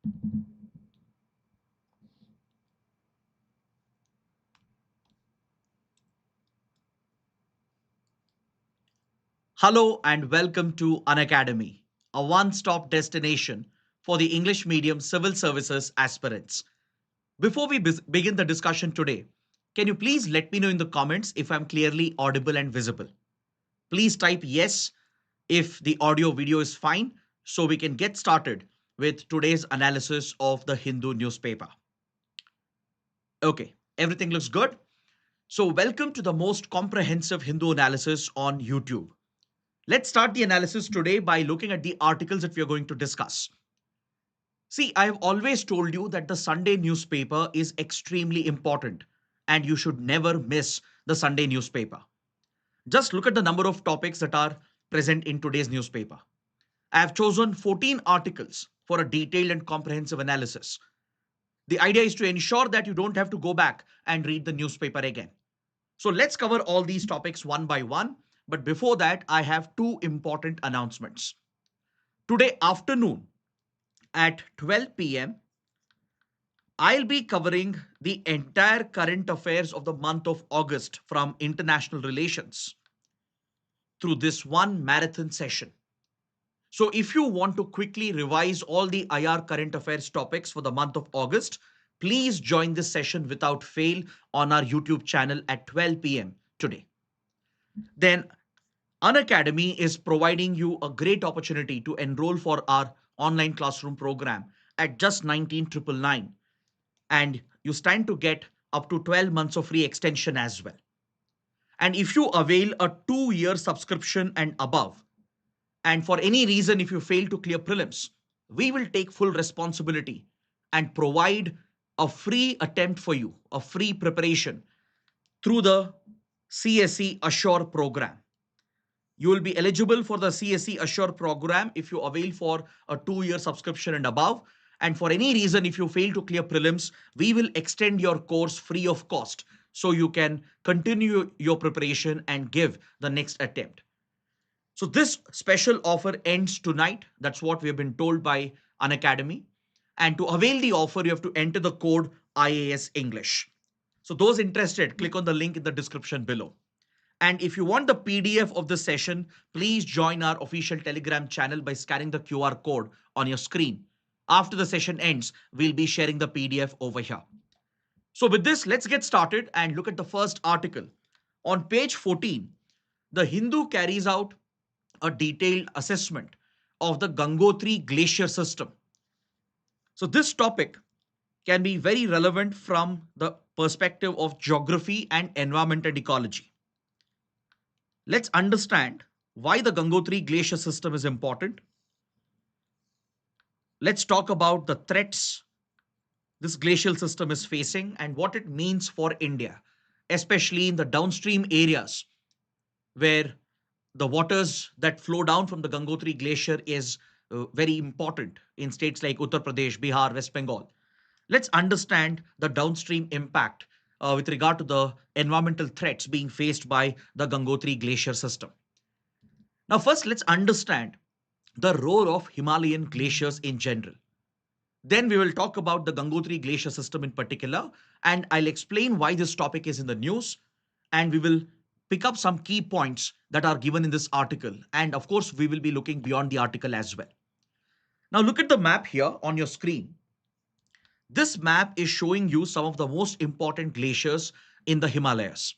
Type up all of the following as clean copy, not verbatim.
Hello and welcome to Unacademy, a one-stop destination for the English medium civil services aspirants. Before we begin the discussion today, can you please let me know in the comments if I'm clearly audible and visible? Please type yes if the audio video is fine so we can get started with today's analysis of the Hindu newspaper. Okay, everything looks good. So welcome to the most comprehensive Hindu analysis on YouTube. Let's start the analysis today by looking at the articles that we are going to discuss. See, I have always told you that the Sunday newspaper is extremely important and you should never miss the Sunday newspaper. Just look at the number of topics that are present in today's newspaper. I have chosen 14 articles for a detailed and comprehensive analysis. The idea is to ensure that you don't have to go back and read the newspaper again. So let's cover all these topics one by one. But before that, I have two important announcements. Today afternoon at 12 p.m., I'll be covering the entire current affairs of the month of August from international relations through this one marathon session. So if you want to quickly revise all the IR current affairs topics for the month of August, please join this session without fail on our YouTube channel at 12 p.m. today. Then Unacademy is providing you a great opportunity to enroll for our online classroom program at just 19,999, and you stand to get up to 12 months of free extension as well. And if you avail a 2-year subscription and above, and for any reason if you fail to clear prelims, we will take full responsibility and provide a free attempt for you, a free preparation through the CSE Assure program. You will be eligible for the CSE Assure program if you avail for a 2-year subscription and above. And for any reason, if you fail to clear prelims, we will extend your course free of cost so you can continue your preparation and give the next attempt. So this special offer ends tonight. That's what we have been told by Unacademy. And to avail the offer, you have to enter the code IAS English. So those interested, click on the link in the description below. And if you want the PDF of this session, please join our official Telegram channel by scanning the QR code on your screen. After the session ends, we'll be sharing the PDF over here. So with this, let's get started and look at the first article. On page 14, the Hindu carries out a detailed assessment of the Gangotri glacier system. So this topic can be very relevant from the perspective of geography and environment and ecology. Let's understand why the Gangotri glacier system is important. Let's talk about the threats this glacial system is facing and what it means for India, especially in the downstream areas where the waters that flow down from the Gangotri glacier is very important in states like Uttar Pradesh, Bihar, West Bengal. Let's understand the downstream impact with regard to the environmental threats being faced by the Gangotri glacier system. Now, first, let's understand the role of Himalayan glaciers in general. Then we will talk about the Gangotri glacier system in particular, and I'll explain why this topic is in the news, and we will pick up some key points that are given in this article. And of course, we will be looking beyond the article as well. Now, look at the map here on your screen. This map is showing you some of the most important glaciers in the Himalayas.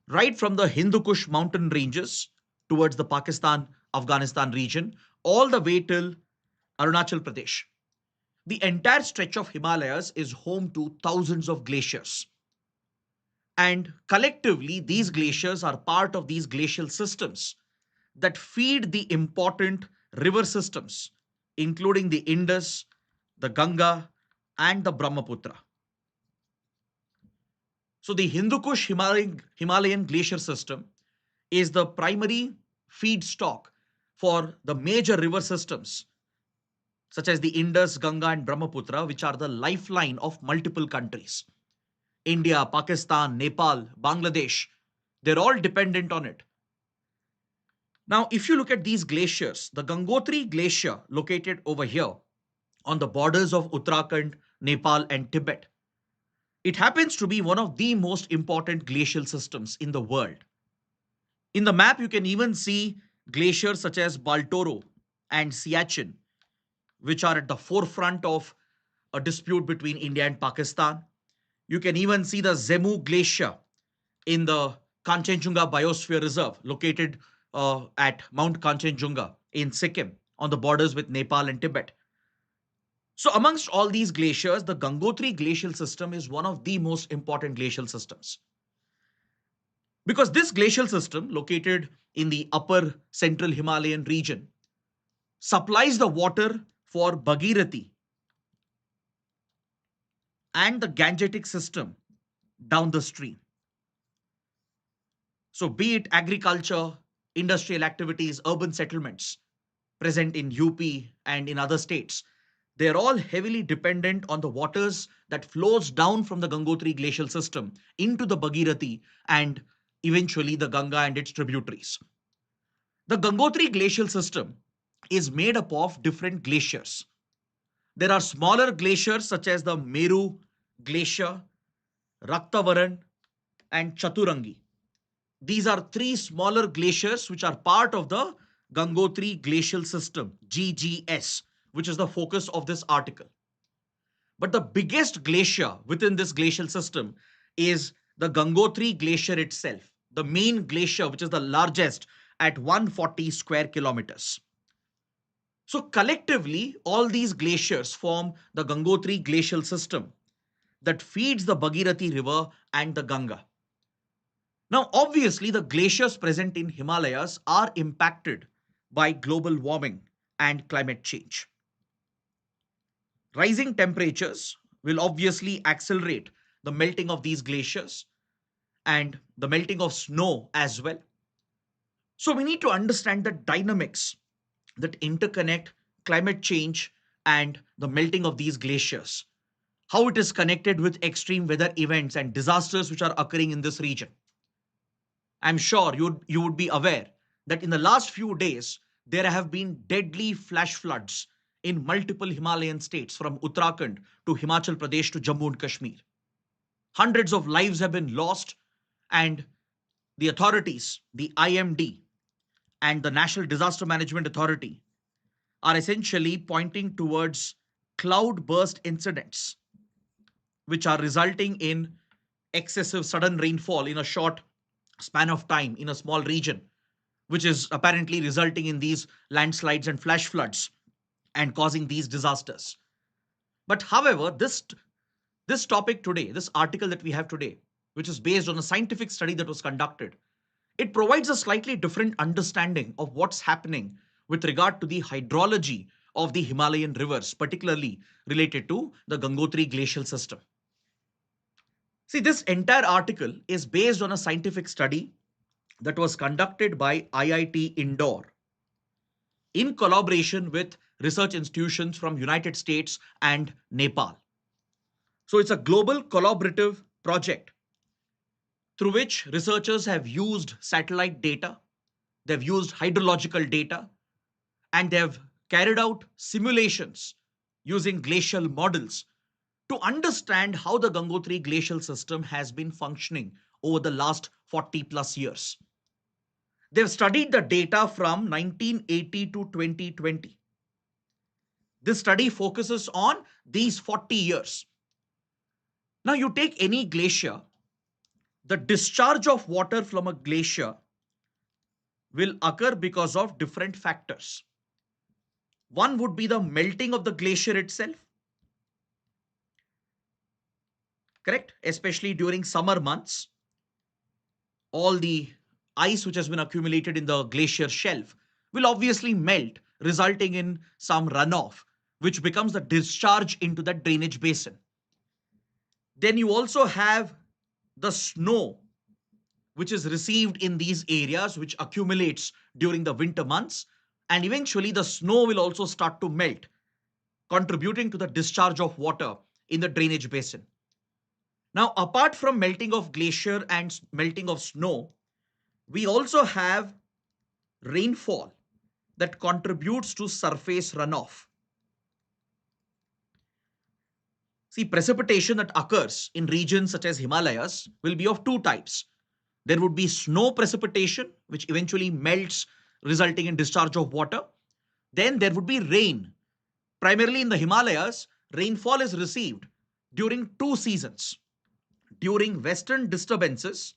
Right from the Hindu Kush mountain ranges towards the Pakistan-Afghanistan region, all the way till Arunachal Pradesh. The entire stretch of Himalayas is home to thousands of glaciers. And collectively, these glaciers are part of these glacial systems that feed the important river systems, including the Indus, the Ganga, and the Brahmaputra. So the Hindu Kush Himalayan glacier system is the primary feedstock for the major river systems such as the Indus, Ganga, and Brahmaputra, which are the lifeline of multiple countries. India, Pakistan, Nepal, Bangladesh, they're all dependent on it. Now, if you look at these glaciers, the Gangotri glacier located over here on the borders of Uttarakhand, Nepal, and Tibet. It happens to be one of the most important glacial systems in the world. In the map, you can even see glaciers such as Baltoro and Siachen, which are at the forefront of a dispute between India and Pakistan. You can even see the Zemu Glacier in the Kanchenjunga Biosphere Reserve, located at Mount Kanchenjunga in Sikkim on the borders with Nepal and Tibet. So, amongst all these glaciers, the Gangotri glacial system is one of the most important glacial systems. Because this glacial system, located in the upper central Himalayan region, supplies the water for Bhagirathi and the Gangetic system down the stream. So, be it agriculture, industrial activities, urban settlements present in UP and in other states, they are all heavily dependent on the waters that flows down from the Gangotri glacial system into the Bhagirathi and eventually the Ganga and its tributaries. The Gangotri glacial system is made up of different glaciers. There are smaller glaciers such as the Meru Glacier, Raktavaran, and Chaturangi. These are three smaller glaciers which are part of the Gangotri glacial system, GGS, which is the focus of this article. But the biggest glacier within this glacial system is the Gangotri glacier itself, the main glacier, which is the largest at 140 square kilometers. So collectively, all these glaciers form the Gangotri glacial system that feeds the Bhagirathi river and the Ganga. Now, obviously, the glaciers present in Himalayas are impacted by global warming and climate change. Rising temperatures will obviously accelerate the melting of these glaciers and the melting of snow as well. So, we need to understand the dynamics that interconnect climate change and the melting of these glaciers, how it is connected with extreme weather events and disasters which are occurring in this region. I'm sure you would be aware that in the last few days, there have been deadly flash floods in multiple Himalayan states from Uttarakhand to Himachal Pradesh to Jammu and Kashmir. Hundreds of lives have been lost, and the authorities, the IMD, and the National Disaster Management Authority are essentially pointing towards cloud burst incidents, which are resulting in excessive sudden rainfall in a short span of time in a small region, which is apparently resulting in these landslides and flash floods and causing these disasters. But however, this topic today, this article that we have today, which is based on a scientific study that was conducted, it provides a slightly different understanding of what's happening with regard to the hydrology of the Himalayan rivers, particularly related to the Gangotri glacial system. See, this entire article is based on a scientific study that was conducted by IIT Indore in collaboration with research institutions from United States and Nepal. So it's a global collaborative project through which researchers have used satellite data, they've used hydrological data, and they've carried out simulations using glacial models to understand how the Gangotri glacial system has been functioning over the last 40 plus years. They've studied the data from 1980 to 2020. This study focuses on these 40 years. Now, you take any glacier, the discharge of water from a glacier will occur because of different factors. One would be the melting of the glacier itself, correct? Especially during summer months, all the ice which has been accumulated in the glacier shelf will obviously melt, resulting in some runoff, which becomes the discharge into the drainage basin. Then you also have the snow, which is received in these areas, which accumulates during the winter months. And eventually, the snow will also start to melt, contributing to the discharge of water in the drainage basin. Now, apart from melting of glacier and melting of snow, we also have rainfall that contributes to surface runoff. See, precipitation that occurs in regions such as Himalayas will be of two types. There would be snow precipitation, which eventually melts, resulting in discharge of water. Then there would be rain. Primarily in the Himalayas, rainfall is received during two seasons. During western disturbances,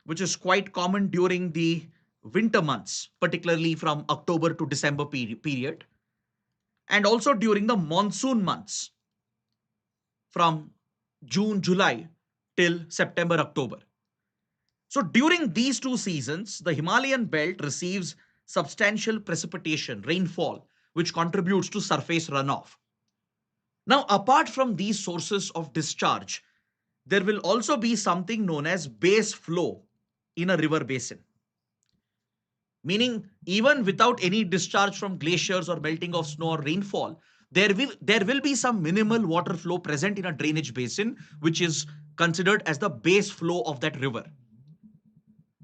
which is quite common during the winter months, particularly from October to December period, and also during the monsoon months from June, July till September, October. So during these two seasons, the Himalayan belt receives substantial precipitation, rainfall, which contributes to surface runoff. Now, apart from these sources of discharge, there will also be something known as base flow in a river basin. Meaning, even without any discharge from glaciers or melting of snow or rainfall, there will be some minimal water flow present in a drainage basin, which is considered as the base flow of that river.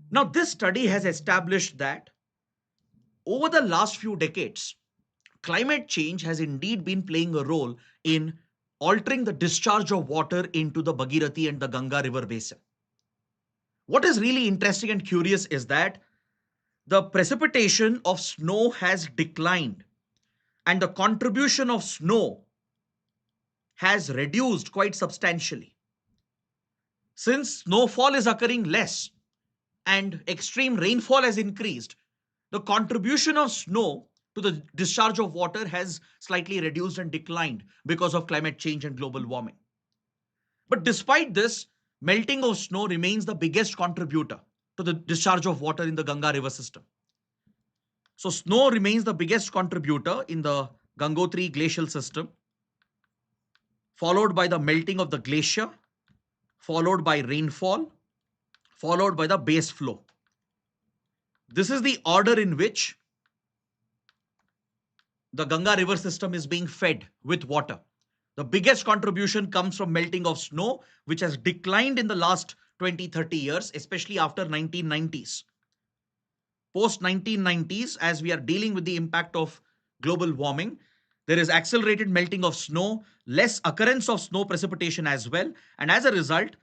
Now, this study has established that over the last few decades, climate change has indeed been playing a role in altering the discharge of water into the Bhagirathi and the Ganga river basin. What is really interesting and curious is that the precipitation of snow has declined and the contribution of snow has reduced quite substantially. Since snowfall is occurring less and extreme rainfall has increased, the contribution of snow to the discharge of water has slightly reduced and declined because of climate change and global warming. But despite this, melting of snow remains the biggest contributor to the discharge of water in the Ganga river system. So snow remains the biggest contributor in the Gangotri glacial system, followed by the melting of the glacier, followed by rainfall, followed by the base flow. This is the order in which the Ganga river system is being fed with water. The biggest contribution comes from melting of snow, which has declined in the last 20-30 years, especially after 1990s. Post 1990s, as we are dealing with the impact of global warming, there is accelerated melting of snow, less occurrence of snow precipitation as well, and as a result,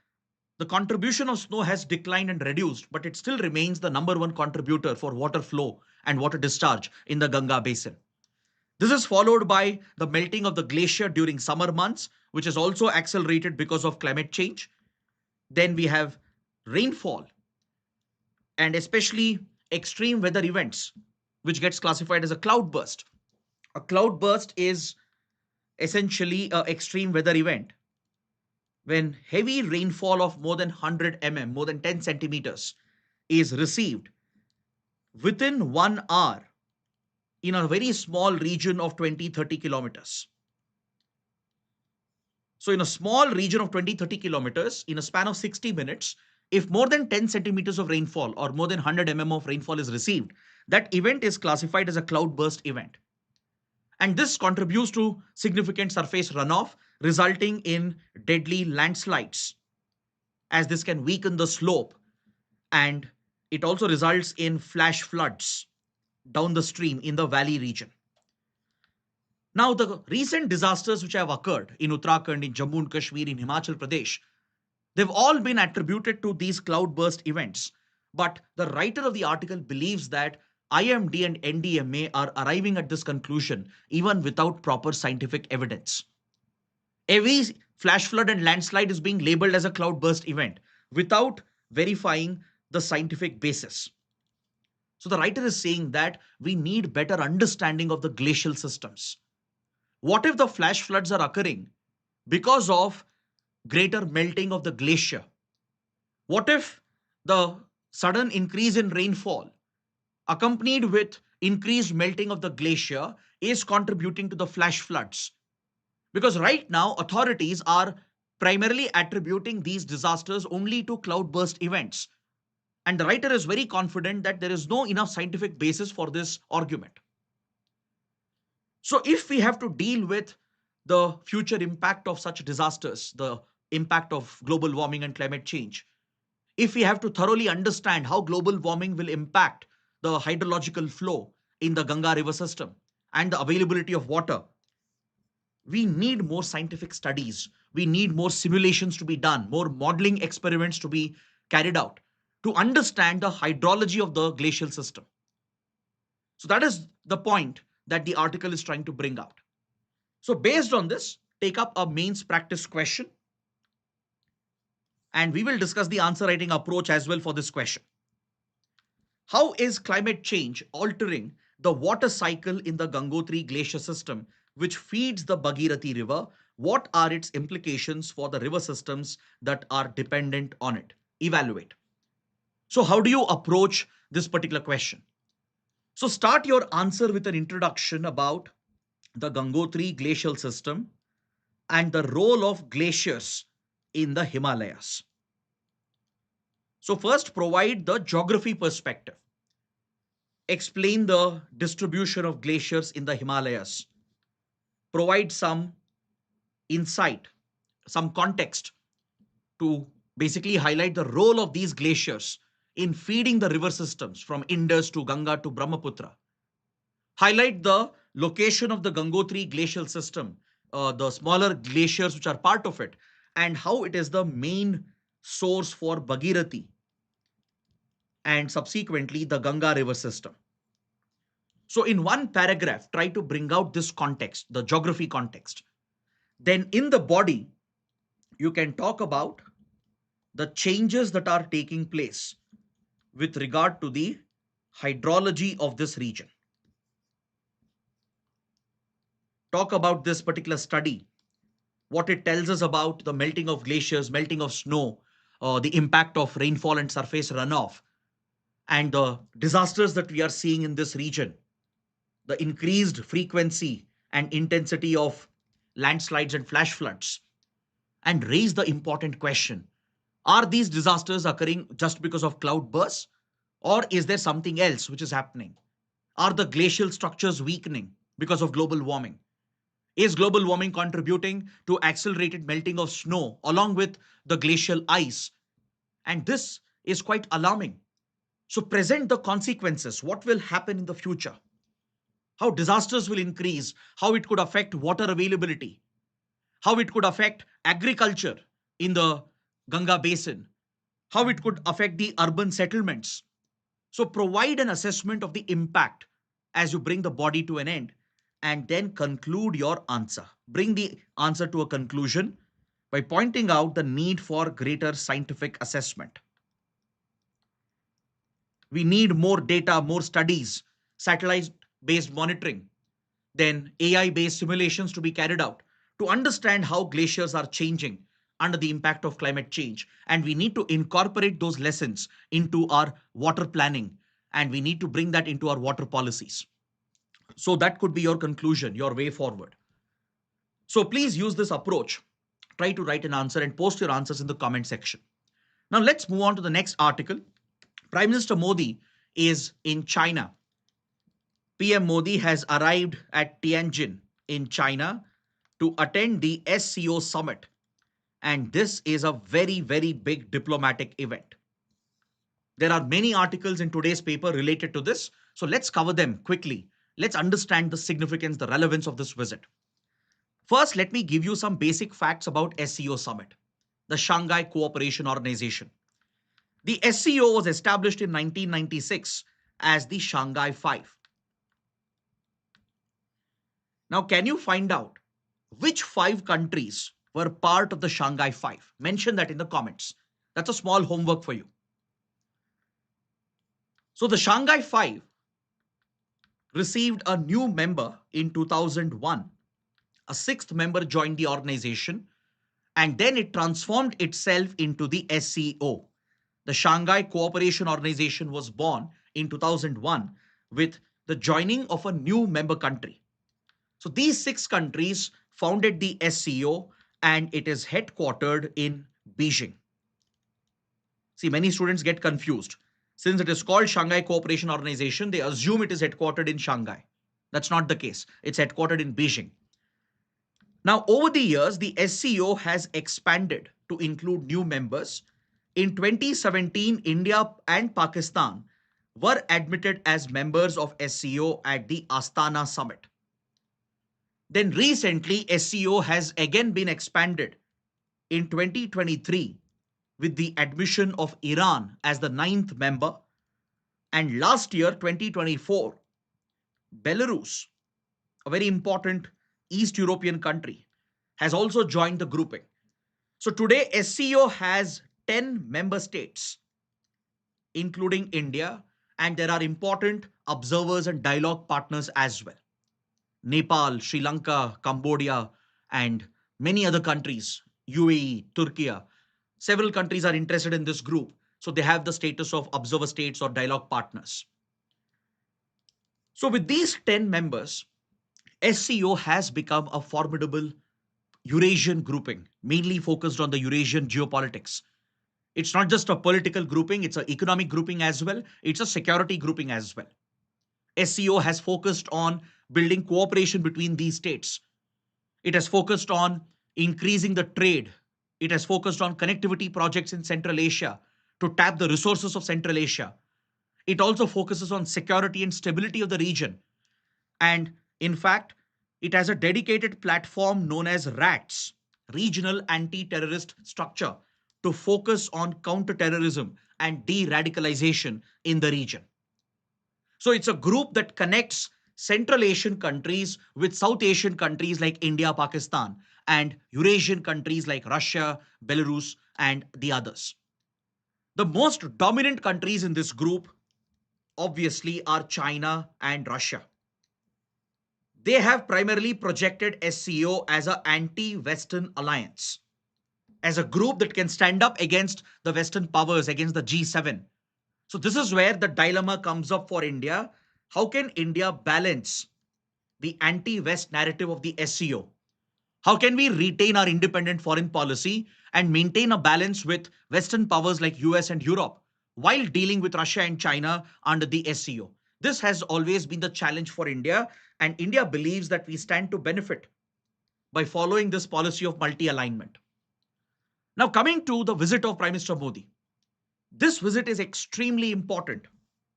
the contribution of snow has declined and reduced, but it still remains the number one contributor for water flow and water discharge in the Ganga basin. This is followed by the melting of the glacier during summer months, which is also accelerated because of climate change. Then we have rainfall and especially extreme weather events, which gets classified as a cloudburst. A cloudburst is essentially an extreme weather event when heavy rainfall of more than 100 mm, more than 10 centimeters, is received within 1 hour in a very small region of 20-30 kilometers. So in a small region of 20-30 kilometers, in a span of 60 minutes, if more than 10 centimeters of rainfall or more than 100 mm of rainfall is received, that event is classified as a cloudburst event. And this contributes to significant surface runoff, resulting in deadly landslides, as this can weaken the slope, and it also results in flash floods down the stream in the valley region. Now, the recent disasters which have occurred in Uttarakhand, in Jammu and Kashmir, in Himachal Pradesh, they've all been attributed to these cloudburst events. But the writer of the article believes that IMD and NDMA are arriving at this conclusion even without proper scientific evidence. Every flash flood and landslide is being labeled as a cloudburst event without verifying the scientific basis. So the writer is saying that we need better understanding of the glacial systems. What if the flash floods are occurring because of greater melting of the glacier? What if the sudden increase in rainfall accompanied with increased melting of the glacier is contributing to the flash floods? Because right now, authorities are primarily attributing these disasters only to cloudburst events. And the writer is very confident that there is no enough scientific basis for this argument. So if we have to deal with the future impact of such disasters, the impact of global warming and climate change, if we have to thoroughly understand how global warming will impact the hydrological flow in the Ganga river system and the availability of water, We need more scientific studies. We need more simulations to be done, more modeling experiments to be carried out to understand the hydrology of the glacial system. So that is the point that the article is trying to bring out. So based on this, take up a mains practice question, and we will discuss the answer writing approach as well for this question. How is climate change altering the water cycle in the Gangotri glacier system, which feeds the Bhagirathi river? What are its implications for the river systems that are dependent on it? Evaluate. So, how do you approach this particular question? So, start your answer with an introduction about the Gangotri glacial system and the role of glaciers in the Himalayas. So, first, provide the geography perspective. Explain the distribution of glaciers in the Himalayas. Provide some insight, some context to basically highlight the role of these glaciers in feeding the river systems from Indus to Ganga to Brahmaputra. Highlight the location of the Gangotri glacial system, the smaller glaciers which are part of it, and how it is the main source for Bhagirathi and subsequently the Ganga river system. So, in one paragraph, try to bring out this context, the geography context. Then, in the body, you can talk about the changes that are taking place with regard to the hydrology of this region. Talk about this particular study, what it tells us about the melting of glaciers, melting of snow, the impact of rainfall and surface runoff, and the disasters that we are seeing in this region, the increased frequency and intensity of landslides and flash floods, and raise the important question: are these disasters occurring just because of cloud bursts, or is there something else which is happening? Are the glacial structures weakening because of global warming? Is global warming contributing to accelerated melting of snow along with the glacial ice? And this is quite alarming. So, present the consequences. What will happen in the future? How disasters will increase, how it could affect water availability, how it could affect agriculture in the Ganga basin, how it could affect the urban settlements. So, provide an assessment of the impact as you bring the body to an end and then conclude your answer. Bring the answer to a conclusion by pointing out the need for greater scientific assessment. We need more data, more studies, satellite based monitoring, then AI based simulations to be carried out to understand how glaciers are changing under the impact of climate change. And we need to incorporate those lessons into our water planning, and we need to bring that into our water policies. So that could be your conclusion, your way forward. So please use this approach. Try to write an answer and post your answers in the comment section. Now let's move on to the next article. Prime Minister Modi is in China. PM Modi has arrived at Tianjin in China to attend the SCO summit. And this is a very, very big diplomatic event. There are many articles in today's paper related to this. So let's cover them quickly. Let's understand the significance, the relevance of this visit. First, let me give you some basic facts about SCO Summit, the Shanghai Cooperation Organization. The SCO was established in 1996 as the Shanghai Five. Now, can you find out which 5 countries were part of the Shanghai Five? Mention that in the comments. That's a small homework for you. So the Shanghai Five received a new member in 2001. A 6th member joined the organization, and then it transformed itself into the SCO. The Shanghai Cooperation Organization was born in 2001 with the joining of a new member country. So these 6 countries founded the SCO, and it is headquartered in Beijing. See, many students get confused. Since it is called Shanghai Cooperation Organization, they assume it is headquartered in Shanghai. That's not the case. It's headquartered in Beijing. Now, over the years, the SCO has expanded to include new members. In 2017, India and Pakistan were admitted as members of SCO at the Astana summit. Then recently, SCO has again been expanded in 2023 with the admission of Iran as the ninth member. And last year, 2024, Belarus, a very important East European country, has also joined the grouping. So today, SCO has 10 member states, including India, and there are important observers and dialogue partners as well. Nepal, Sri Lanka, Cambodia, and many other countries, UAE, Turkey. Several countries are interested in this group, so they have the status of observer states or dialogue partners. So, with these 10 members, SCO has become a formidable Eurasian grouping, mainly focused on the Eurasian geopolitics. It's not just a political grouping, it's an economic grouping as well, it's a security grouping as well. SCO has focused on building cooperation between these states. It has focused on increasing the trade. It has focused on connectivity projects in Central Asia to tap the resources of Central Asia. It also focuses on security and stability of the region. And in fact, it has a dedicated platform known as RATS, Regional Anti-Terrorist Structure, to focus on counter-terrorism and de-radicalization in the region. So it's a group that connects Central Asian countries with South Asian countries like India, Pakistan, and Eurasian countries like Russia, Belarus, and the others. The most dominant countries in this group obviously are China and Russia. They have primarily projected SCO as an anti-Western alliance, as a group that can stand up against the Western powers, against the G7. So this is where the dilemma comes up for India. How can India balance the anti-West narrative of the SCO? How can we retain our independent foreign policy and maintain a balance with Western powers like US and Europe while dealing with Russia and China under the SCO? This has always been the challenge for India, and India believes that we stand to benefit by following this policy of multi-alignment. Now, coming to the visit of Prime Minister Modi. This visit is extremely important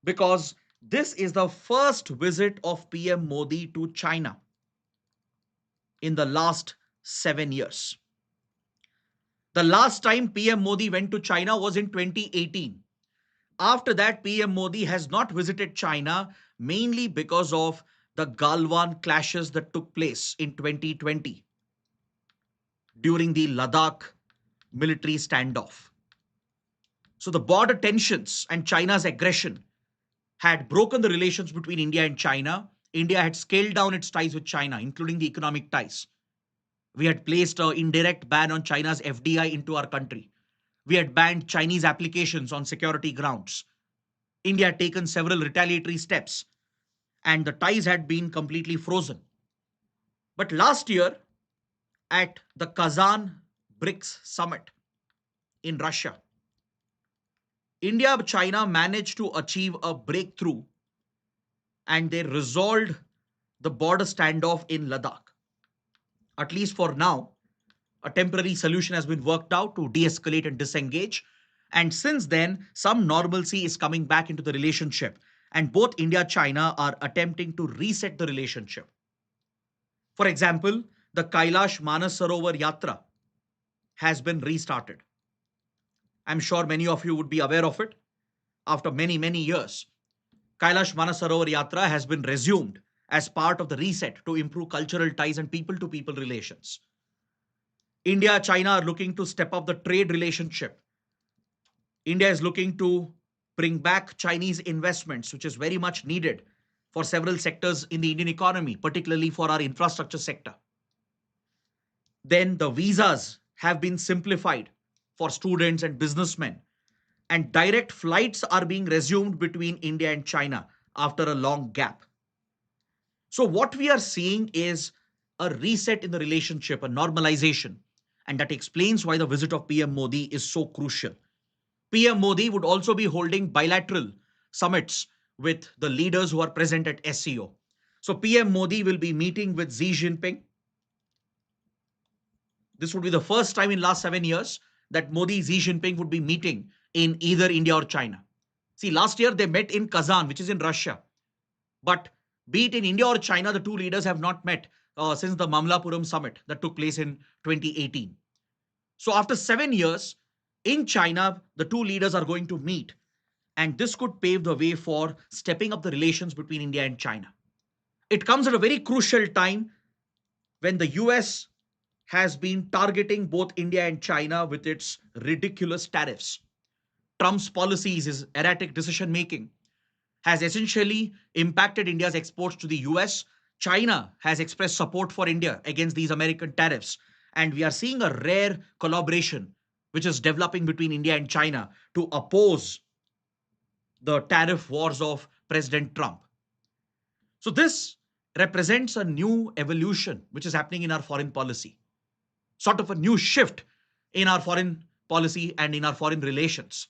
because this is the first visit of PM Modi to China in the last 7 years. The last time PM Modi went to China was in 2018. After that, PM Modi has not visited China, mainly because of the Galwan clashes that took place in 2020 during the Ladakh military standoff. So the border tensions and China's aggression had broken the relations between India and China. India had scaled down its ties with China, including the economic ties. We had placed an indirect ban on China's FDI into our country. We had banned Chinese applications on security grounds. India had taken several retaliatory steps, and the ties had been completely frozen. But last year, at the Kazan BRICS summit in Russia, India and China managed to achieve a breakthrough, and they resolved the border standoff in Ladakh. At least for now, a temporary solution has been worked out to de-escalate and disengage. And since then, some normalcy is coming back into the relationship. And both India and China are attempting to reset the relationship. For example, the Kailash Manas Sarovar Yatra has been restarted. I'm sure many of you would be aware of it. After many, many years, Kailash Manas Sarovar Yatra has been resumed as part of the reset to improve cultural ties and people-to-people relations. India and China are looking to step up the trade relationship. India is looking to bring back Chinese investments, which is very much needed for several sectors in the Indian economy, particularly for our infrastructure sector. Then the visas have been simplified for students and businessmen, and direct flights are being resumed between India and China after a long gap. So what we are seeing is a reset in the relationship, a normalization, and that explains why the visit of PM Modi is so crucial. PM Modi would also be holding bilateral summits with the leaders who are present at SCO. So PM Modi will be meeting with Xi Jinping. This would be the first time in last 7 years that Modi, Xi Jinping would be meeting in either India or China. See, last year they met in Kazan, which is in Russia. But be it in India or China, the two leaders have not met since the Mamlapuram summit that took place in 2018. So after 7 years, in China, the two leaders are going to meet, and this could pave the way for stepping up the relations between India and China. It comes at a very crucial time when the US has been targeting both India and China with its ridiculous tariffs. Trump's policies, his erratic decision making, has essentially impacted India's exports to the US. China has expressed support for India against these American tariffs. And we are seeing a rare collaboration which is developing between India and China to oppose the tariff wars of President Trump. So, this represents a new evolution which is happening in our foreign policy, sort of a new shift in our foreign policy and in our foreign relations.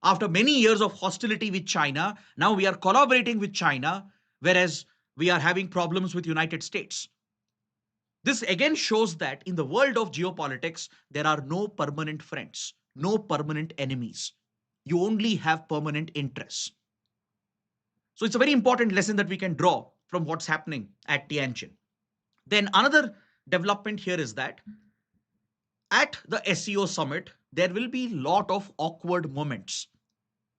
After many years of hostility with China, now we are collaborating with China, whereas we are having problems with United States. This again shows that in the world of geopolitics, there are no permanent friends, no permanent enemies. You only have permanent interests. So it's a very important lesson that we can draw from what's happening at Tianjin. Then another development here is that at the SEO summit, there will be a lot of awkward moments,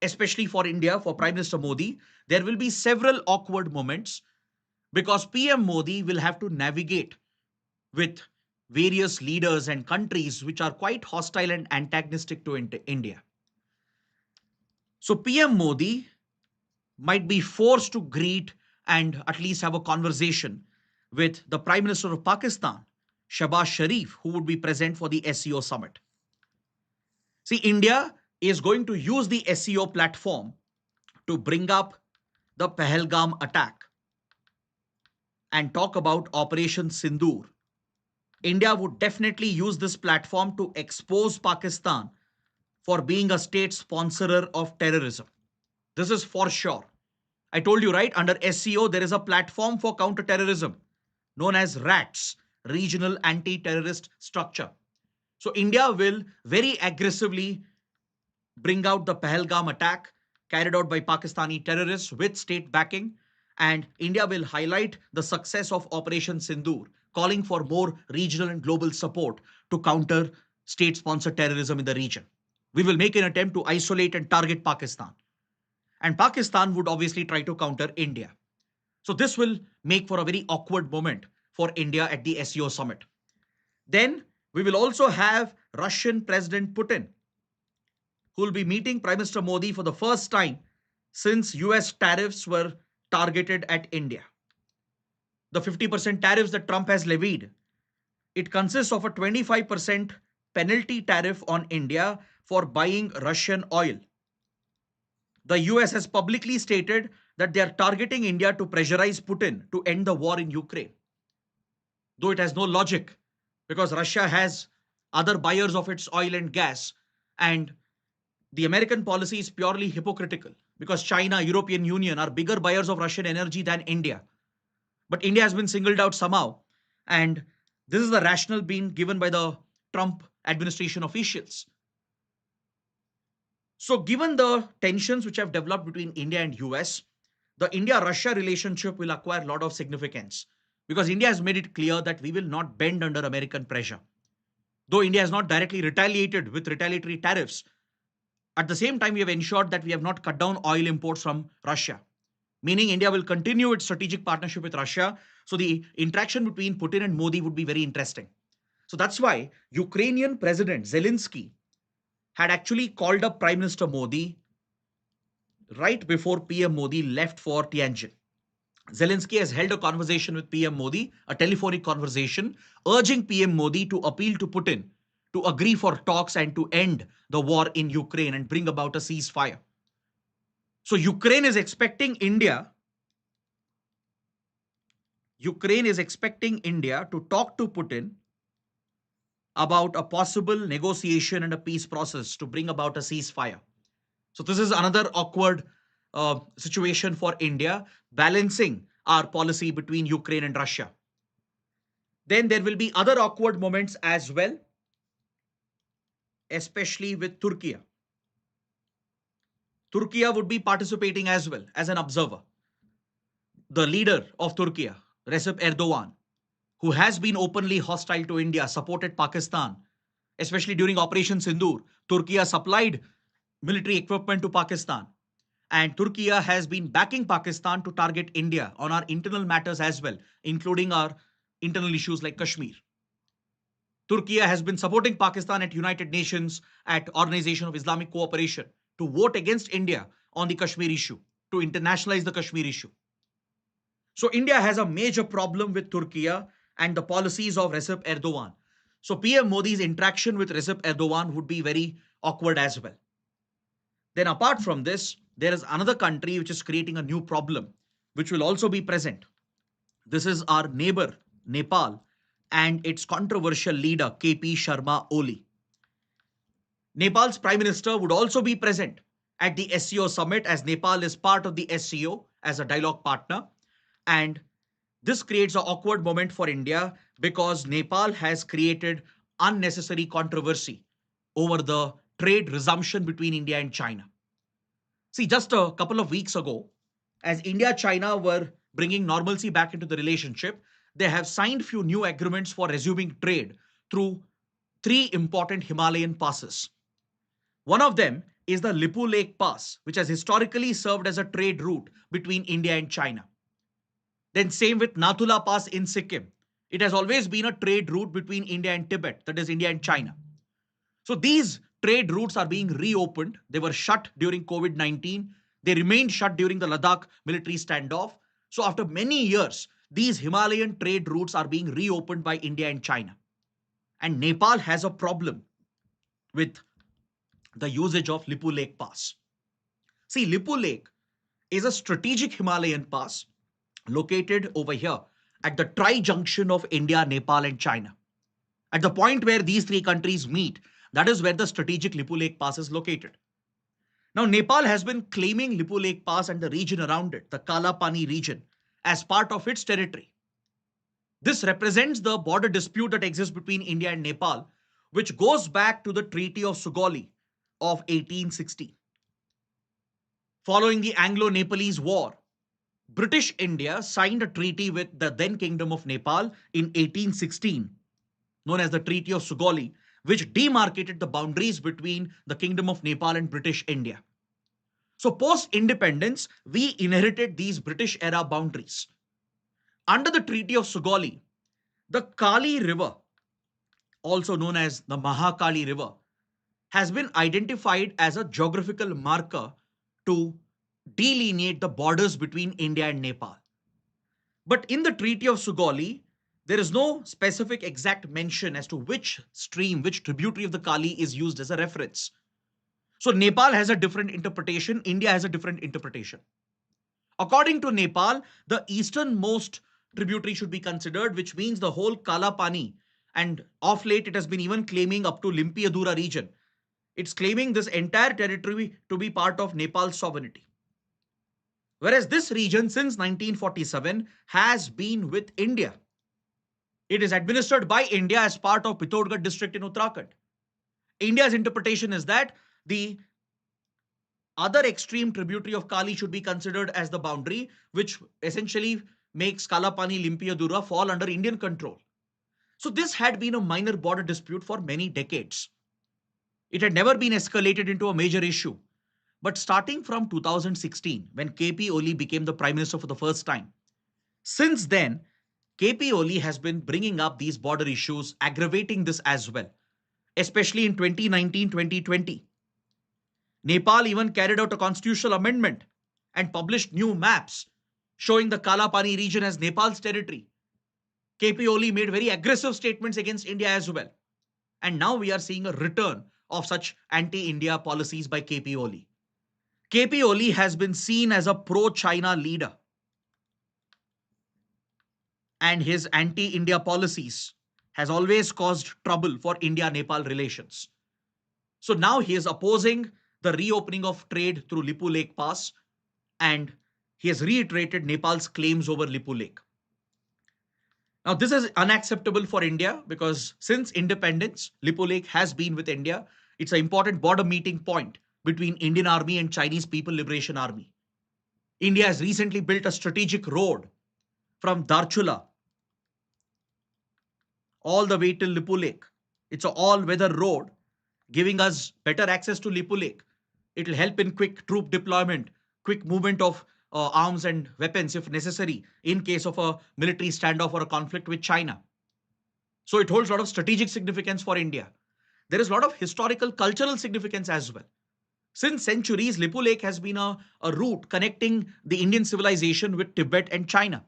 especially for India, for Prime Minister Modi. There will be several awkward moments because PM Modi will have to navigate with various leaders and countries which are quite hostile and antagonistic to India. So PM Modi might be forced to greet and at least have a conversation with the Prime Minister of Pakistan, Shehbaz Sharif, who would be present for the SEO summit. See, India is going to use the SEO platform to bring up the Pahalgam attack and talk about Operation Sindoor. India would definitely use this platform to expose Pakistan for being a state sponsorer of terrorism. This is for sure. I told you, right? Under SEO, there is a platform for counterterrorism known as RATS, Regional Anti-Terrorist Structure. So India will very aggressively bring out the Pahalgam attack carried out by Pakistani terrorists with state backing. And India will highlight the success of Operation Sindoor, calling for more regional and global support to counter state-sponsored terrorism in the region. We will make an attempt to isolate and target Pakistan. And Pakistan would obviously try to counter India. So this will make for a very awkward moment for India at the SEO summit. Then we will also have Russian President Putin, who will be meeting Prime Minister Modi for the first time since US tariffs were targeted at India. The 50% tariffs that Trump has levied, it consists of a 25% penalty tariff on India for buying Russian oil. The US has publicly stated that they are targeting India to pressurize Putin to end the war in Ukraine. Though it has no logic because Russia has other buyers of its oil and gas, and the American policy is purely hypocritical because China, European Union are bigger buyers of Russian energy than India. But India has been singled out somehow, and this is the rationale being given by the Trump administration officials. So given the tensions which have developed between India and US, the India-Russia relationship will acquire a lot of significance because India has made it clear that we will not bend under American pressure. Though India has not directly retaliated with retaliatory tariffs, at the same time, we have ensured that we have not cut down oil imports from Russia, meaning India will continue its strategic partnership with Russia. So the interaction between Putin and Modi would be very interesting. So that's why Ukrainian President Zelensky had actually called up Prime Minister Modi right before PM Modi left for Tianjin. Zelensky has held a conversation with PM Modi, a telephonic conversation, urging PM Modi to appeal to Putin to agree for talks and to end the war in Ukraine and bring about a ceasefire. So Ukraine is expecting India to talk to Putin about a possible negotiation and a peace process to bring about a ceasefire. So this is another awkward situation for India, balancing our policy between Ukraine and Russia. Then there will be other awkward moments as well, especially with Turkey. Turkey would be participating as well as an observer. The leader of Turkey, Recep Erdogan, who has been openly hostile to India, supported Pakistan, especially during Operation Sindoor. Turkey supplied military equipment to Pakistan. And Turkey has been backing Pakistan to target India on our internal matters as well, including our internal issues like Kashmir. Turkey has been supporting Pakistan at United Nations, at Organization of Islamic Cooperation, to vote against India on the Kashmir issue, to internationalize the Kashmir issue. So India has a major problem with Turkey and the policies of Recep Erdogan. So PM Modi's interaction with Recep Erdogan would be very awkward as well. Then apart from this, there is another country which is creating a new problem, which will also be present. This is our neighbor, Nepal, and its controversial leader, KP Sharma Oli. Nepal's Prime Minister would also be present at the SCO summit, as Nepal is part of the SCO as a dialogue partner. And this creates an awkward moment for India because Nepal has created unnecessary controversy over the trade resumption between India and China. See, just a couple of weeks ago, as India China were bringing normalcy back into the relationship, they have signed few new agreements for resuming trade through three important Himalayan passes. One of them is the Lipu Lekh Pass, which has historically served as a trade route between India and China. Then same with Nathula Pass in Sikkim. It has always been a trade route between India and Tibet, that is India and China. So these trade routes are being reopened. They were shut during COVID-19. They remained shut during the Ladakh military standoff. So after many years, these Himalayan trade routes are being reopened by India and China. And Nepal has a problem with the usage of Lipu Lekh Pass. See, Lipu Lekh is a strategic Himalayan pass located over here at the tri-junction of India, Nepal, and China. At the point where these three countries meet, that is where the strategic Lipu Lekh Pass is located. Now, Nepal has been claiming Lipu Lekh Pass and the region around it, the Kala Pani region, as part of its territory. This represents the border dispute that exists between India and Nepal, which goes back to the Treaty of Sugauli of 1860. Following the Anglo-Nepalese War, British India signed a treaty with the then Kingdom of Nepal in 1816, known as the Treaty of Sugauli, which demarcated the boundaries between the Kingdom of Nepal and British India. So post-independence, we inherited these British-era boundaries. Under the Treaty of Sugauli, the Kali River, also known as the Mahakali River, has been identified as a geographical marker to delineate the borders between India and Nepal. But in the Treaty of Sugauli, there is no specific exact mention as to which stream, which tributary of the Kali is used as a reference. So Nepal has a different interpretation, India has a different interpretation. According to Nepal, the easternmost tributary should be considered, which means the whole Kala Pani, and of late it has been even claiming up to Limpiadura region. It's claiming this entire territory to be part of Nepal's sovereignty. Whereas this region since 1947 has been with India. It is administered by India as part of Pithoradgarh district in Uttarakhand. India's interpretation is that the other extreme tributary of Kali should be considered as the boundary, which essentially makes Kalapani Limpiadura fall under Indian control. So this had been a minor border dispute for many decades. It had never been escalated into a major issue. But starting from 2016, when KP Oli became the Prime Minister for the first time, since then, KP Oli has been bringing up these border issues, aggravating this as well, especially in 2019-2020. Nepal even carried out a constitutional amendment and published new maps showing the Kalapani region as Nepal's territory. KP Oli made very aggressive statements against India as well. And now we are seeing a return of such anti-India policies by KP Oli. KP Oli has been seen as a pro-China leader, and his anti-India policies has always caused trouble for India-Nepal relations. So now he is opposing the reopening of trade through Lipu Lekh Pass, and he has reiterated Nepal's claims over Lipu Lekh. Now this is unacceptable for India because since independence, Lipu Lekh has been with India. It's an important border meeting point between Indian Army and Chinese People Liberation Army. India has recently built a strategic road from Darchula all the way till Lipu Lake. It's an all-weather road, giving us better access to Lipu Lake. It will help in quick troop deployment, quick movement of arms and weapons if necessary in case of a military standoff or a conflict with China. So it holds a lot of strategic significance for India. There is a lot of historical, cultural significance as well. Since centuries, Lipu Lake has been a route connecting the Indian civilization with Tibet and China.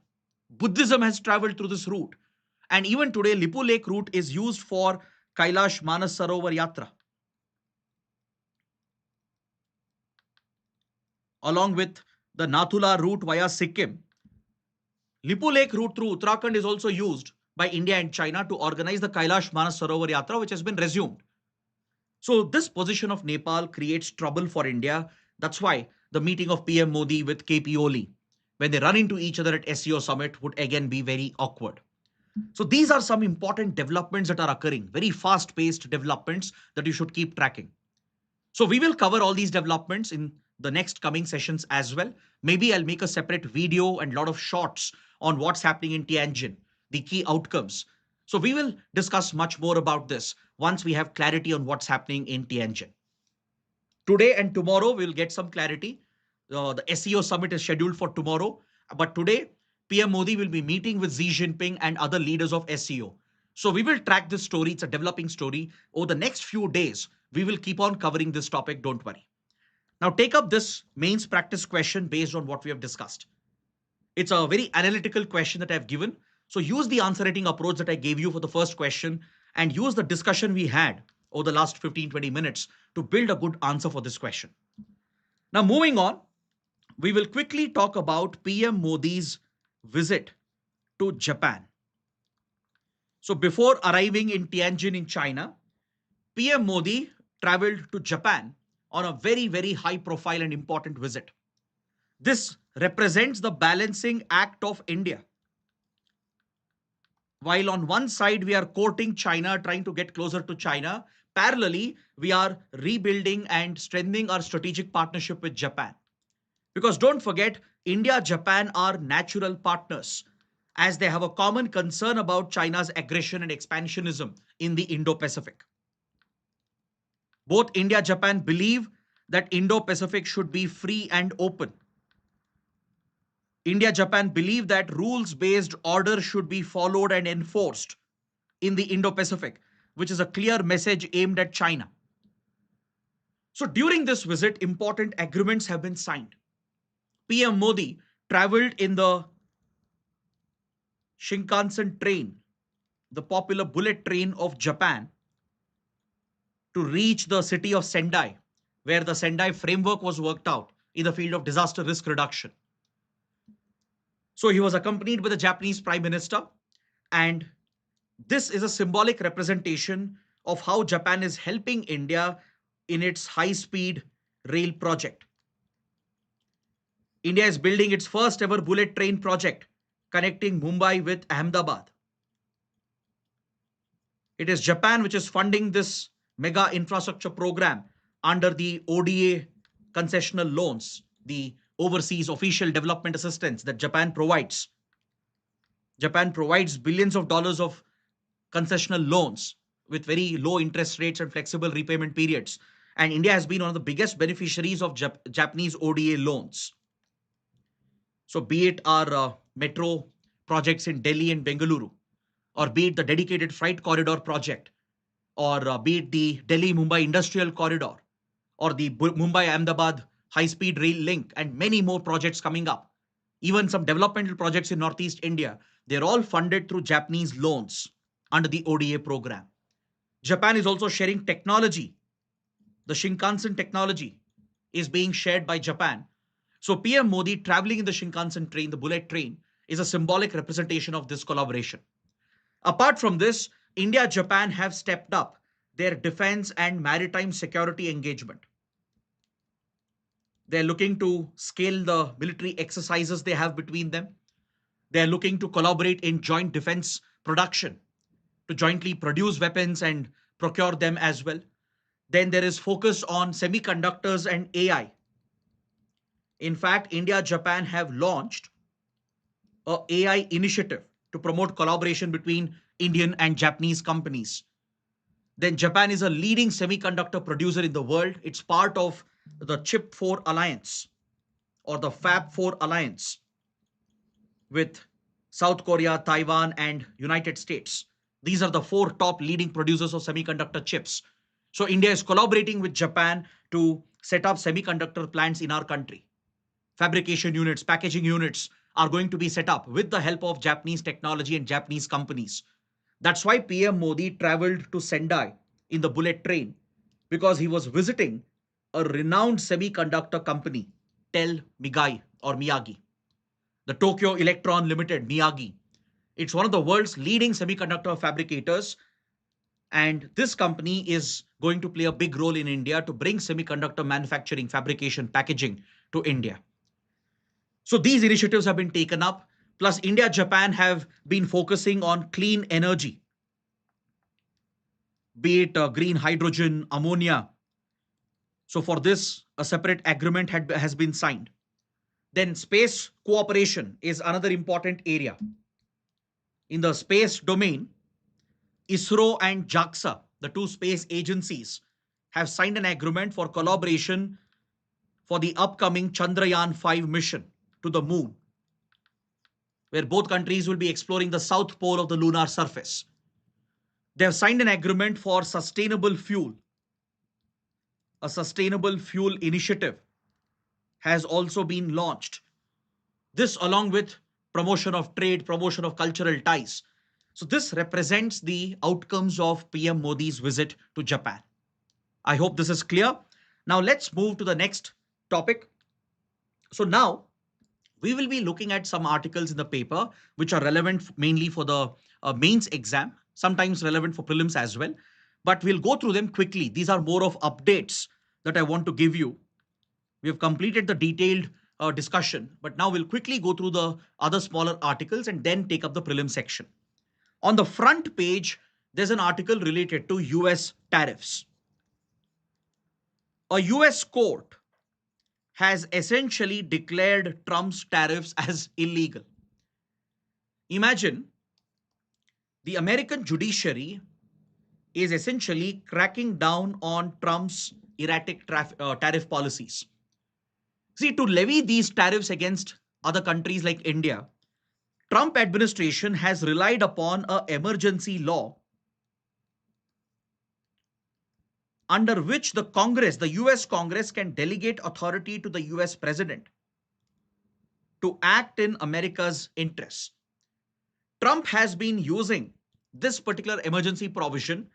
Buddhism has traveled through this route. And even today, Lipu Lake route is used for Kailash Manas Sarovar Yatra, along with the Nathula route via Sikkim. Lipu Lake route through Uttarakhand is also used by India and China to organize the Kailash Manas Sarovar Yatra, which has been resumed. So this position of Nepal creates trouble for India. That's why the meeting of PM Modi with KP Oli, when they run into each other at SCO summit, would again be very awkward. So these are some important developments that are occurring, very fast-paced developments that you should keep tracking. So we will cover all these developments in the next coming sessions as well. Maybe I'll make a separate video and a lot of shorts on what's happening in Tianjin, the key outcomes. So we will discuss much more about this once we have clarity on what's happening in Tianjin. Today and tomorrow, we'll get some clarity. The SEO summit is scheduled for tomorrow, but today, PM Modi will be meeting with Xi Jinping and other leaders of SEO. So we will track this story. It's a developing story. Over the next few days, we will keep on covering this topic. Don't worry. Now take up this mains practice question based on what we have discussed. It's a very analytical question that I've given. So use the answer writing approach that I gave you for the first question and use the discussion we had over the last 15-20 minutes to build a good answer for this question. Now moving on, we will quickly talk about PM Modi's visit to Japan. So before arriving in Tianjin in China, PM Modi traveled to Japan on a very, very high profile and important visit. This represents the balancing act of India. While on one side we are courting China, trying to get closer to China, parallelly we are rebuilding and strengthening our strategic partnership with Japan. Because don't forget, India, Japan are natural partners as they have a common concern about China's aggression and expansionism in the Indo-Pacific. Both India, Japan believe that Indo-Pacific should be free and open. India, Japan believe that rules-based order should be followed and enforced in the Indo-Pacific, which is a clear message aimed at China. So during this visit, important agreements have been signed. PM Modi traveled in the Shinkansen train, the popular bullet train of Japan, to reach the city of Sendai, where the Sendai framework was worked out in the field of disaster risk reduction. So he was accompanied by the Japanese Prime Minister, and this is a symbolic representation of how Japan is helping India in its high-speed rail project. India is building its first ever bullet train project connecting Mumbai with Ahmedabad. It is Japan which is funding this mega infrastructure program under the ODA concessional loans, the overseas official development assistance that Japan provides. Japan provides billions of dollars of concessional loans with very low interest rates and flexible repayment periods. And India has been one of the biggest beneficiaries of Japanese ODA loans. So be it our metro projects in Delhi and Bengaluru, or be it the dedicated freight corridor project, or be it the Delhi-Mumbai industrial corridor, or the Mumbai-Ahmedabad high-speed rail link, and many more projects coming up. Even some developmental projects in Northeast India, they're all funded through Japanese loans under the ODA program. Japan is also sharing technology. The Shinkansen technology is being shared by Japan. So PM Modi traveling in the Shinkansen train, the bullet train, is a symbolic representation of this collaboration. Apart from this, India, Japan have stepped up their defense and maritime security engagement. They're looking to scale the military exercises they have between them. They're looking to collaborate in joint defense production to jointly produce weapons and procure them as well. Then there is focus on semiconductors and AI. In fact, India, Japan have launched a AI initiative to promote collaboration between Indian and Japanese companies. Then Japan is a leading semiconductor producer in the world. It's part of the Chip 4 Alliance or the Fab 4 Alliance with South Korea, Taiwan, and United States. These are the four top leading producers of semiconductor chips. So India is collaborating with Japan to set up semiconductor plants in our country. Fabrication units, packaging units are going to be set up with the help of Japanese technology and Japanese companies. That's why PM Modi traveled to Sendai in the bullet train, because he was visiting a renowned semiconductor company, Tel Migai or Miyagi, the Tokyo Electron Limited, Miyagi. It's one of the world's leading semiconductor fabricators, and this company is going to play a big role in India to bring semiconductor manufacturing, fabrication, packaging to India. So these initiatives have been taken up. Plus, India, Japan have been focusing on clean energy, be it green hydrogen, ammonia. So for this, a separate agreement has been signed. Then space cooperation is another important area. In the space domain, ISRO and JAXA, the two space agencies, have signed an agreement for collaboration for the upcoming Chandrayaan 5 mission to the moon, where both countries will be exploring the south pole of the lunar surface. They have signed an agreement for sustainable fuel. A sustainable fuel initiative has also been launched. This along with promotion of trade, promotion of cultural ties. So this represents the outcomes of PM Modi's visit to Japan. I hope this is clear. Now let's move to the next topic. So now we will be looking at some articles in the paper which are relevant mainly for the mains exam, sometimes relevant for prelims as well. But we'll go through them quickly. These are more of updates that I want to give you. We have completed the detailed discussion, but now we'll quickly go through the other smaller articles and then take up the prelim section. On the front page, there's an article related to US tariffs. A US court has essentially declared Trump's tariffs as illegal. Imagine the American judiciary is essentially cracking down on Trump's erratic tariff policies. See, to levy these tariffs against other countries like India, Trump administration has relied upon an emergency law under which the Congress, the US Congress, can delegate authority to the US president to act in America's interests. Trump has been using this particular emergency provision,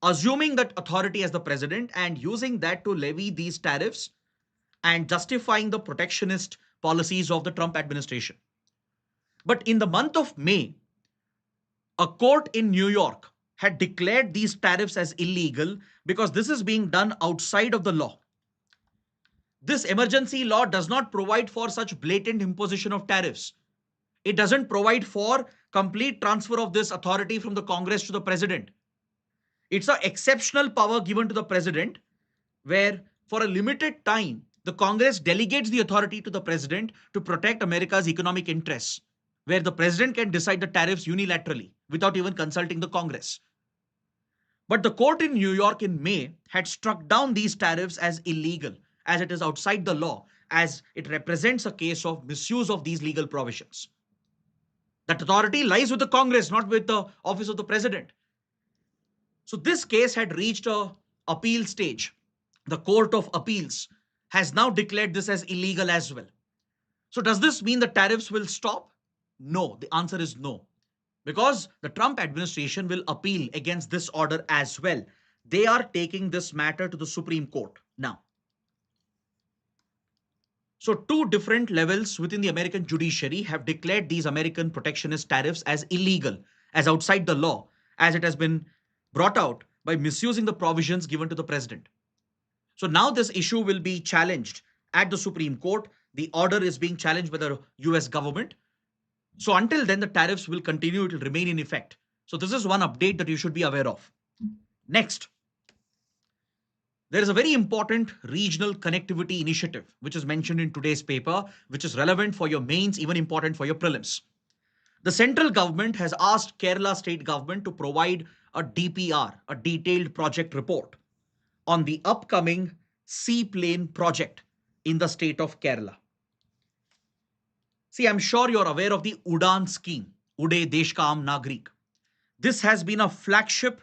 assuming that authority as the president and using that to levy these tariffs and justifying the protectionist policies of the Trump administration. But in the month of May, a court in New York had declared these tariffs as illegal because this is being done outside of the law. This emergency law does not provide for such blatant imposition of tariffs. It doesn't provide for complete transfer of this authority from the Congress to the president. It's an exceptional power given to the president where for a limited time, the Congress delegates the authority to the president to protect America's economic interests, where the president can decide the tariffs unilaterally without even consulting the Congress. But the court in New York in May had struck down these tariffs as illegal, as it is outside the law, as it represents a case of misuse of these legal provisions. That authority lies with the Congress, not with the office of the president. So this case had reached an appeal stage. The Court of Appeals has now declared this as illegal as well. So does this mean the tariffs will stop? No, the answer is no. Because the Trump administration will appeal against this order as well. They are taking this matter to the Supreme Court now. So two different levels within the American judiciary have declared these American protectionist tariffs as illegal, as outside the law, as it has been brought out by misusing the provisions given to the president. So now this issue will be challenged at the Supreme Court. The order is being challenged by the US government. So until then, the tariffs will continue, it will remain in effect. So this is one update that you should be aware of. Next, there is a very important regional connectivity initiative, which is mentioned in today's paper, which is relevant for your mains, even important for your prelims. The central government has asked Kerala state government to provide a DPR, a detailed project report, on the upcoming seaplane project in the state of Kerala. See, I'm sure you're aware of the Udan scheme, Ude Desh Ka Aam Nagrik. This has been a flagship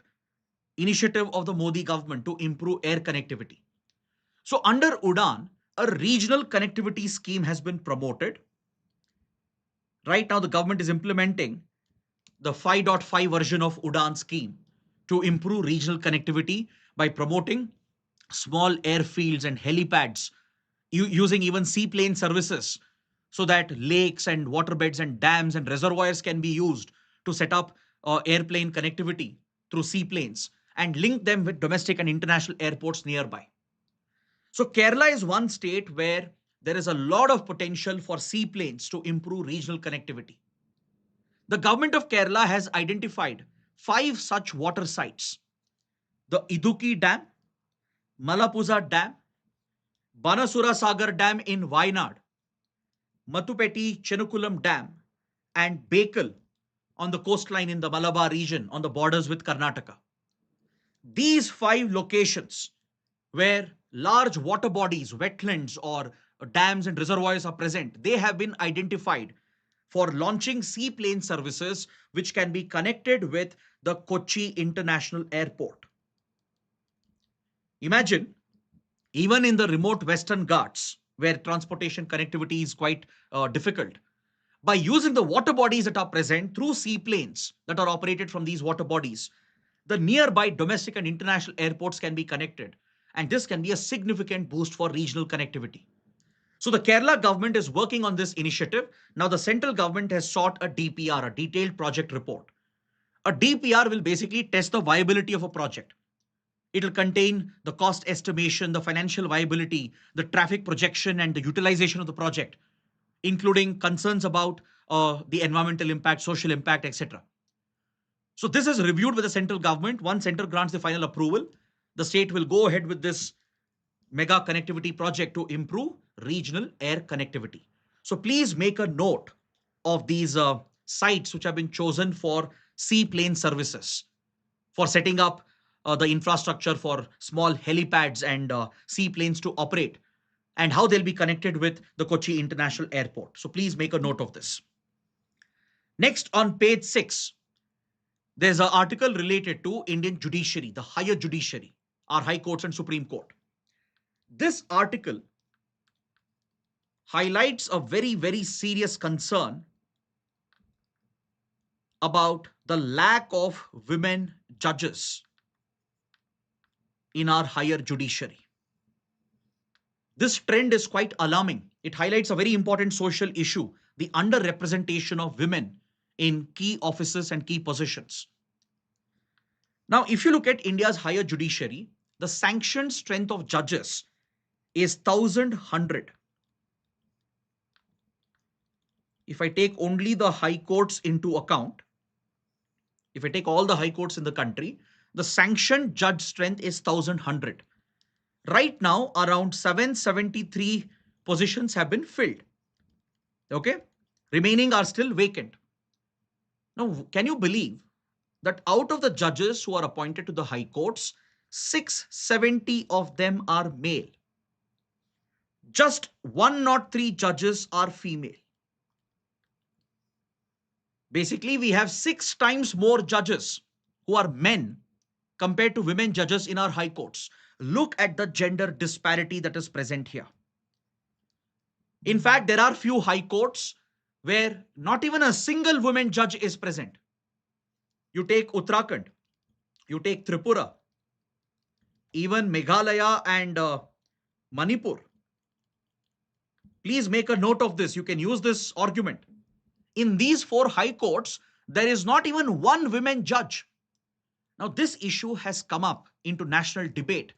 initiative of the Modi government to improve air connectivity. So, under Udan, a regional connectivity scheme has been promoted. Right now, the government is implementing the 5.5 version of Udan scheme to improve regional connectivity by promoting small airfields and helipads, using even seaplane services, so that lakes and waterbeds and dams and reservoirs can be used to set up airplane connectivity through seaplanes and link them with domestic and international airports nearby. So Kerala is one state where there is a lot of potential for seaplanes to improve regional connectivity. The government of Kerala has identified 5 such water sites: the Idukki Dam, Malapuza Dam, Banasura Sagar Dam in Wayanad, Matupeti Chenukulam Dam, and Bekal on the coastline in the Malabar region on the borders with Karnataka. These 5 locations where large water bodies, wetlands, or dams and reservoirs are present, they have been identified for launching seaplane services which can be connected with the Kochi International Airport. Imagine, even in the remote Western Ghats, where transportation connectivity is quite difficult, by using the water bodies that are present through seaplanes that are operated from these water bodies, the nearby domestic and international airports can be connected. And this can be a significant boost for regional connectivity. So the Kerala government is working on this initiative. Now the central government has sought a DPR, a detailed project report. A DPR will basically test the viability of a project. It will contain the cost estimation, the financial viability, the traffic projection, and the utilization of the project, including concerns about the environmental impact, social impact, etc. So this is reviewed with the central government. Once center grants the final approval, the state will go ahead with this mega connectivity project to improve regional air connectivity. So please make a note of these sites which have been chosen for seaplane services, for setting up the infrastructure for small helipads and seaplanes to operate, and how they'll be connected with the Kochi International Airport. So please make a note of this. Next, on page 6, there's an article related to Indian judiciary, the higher judiciary, our high courts and Supreme Court. This article highlights a very, very serious concern about the lack of women judges in our higher judiciary. This trend is quite alarming. It highlights a very important social issue, the underrepresentation of women in key offices and key positions. Now, if you look at India's higher judiciary, the sanctioned strength of judges is 1,100. If I take only the high courts into account, if I take all the high courts in the country, the sanctioned judge strength is 1,100. Right now, around 773 positions have been filled. Okay? Remaining are still vacant. Now, can you believe that out of the judges who are appointed to the high courts, 670 of them are male? Just 103 judges are female. Basically, we have 6 times more judges who are men compared to women judges in our high courts. Look at the gender disparity that is present here. In fact, there are few high courts where not even a single woman judge is present. You take Uttarakhand, you take Tripura, even Meghalaya and Manipur. Please make a note of this. You can use this argument. In these 4 high courts, there is not even one woman judge. Now, this issue has come up into national debate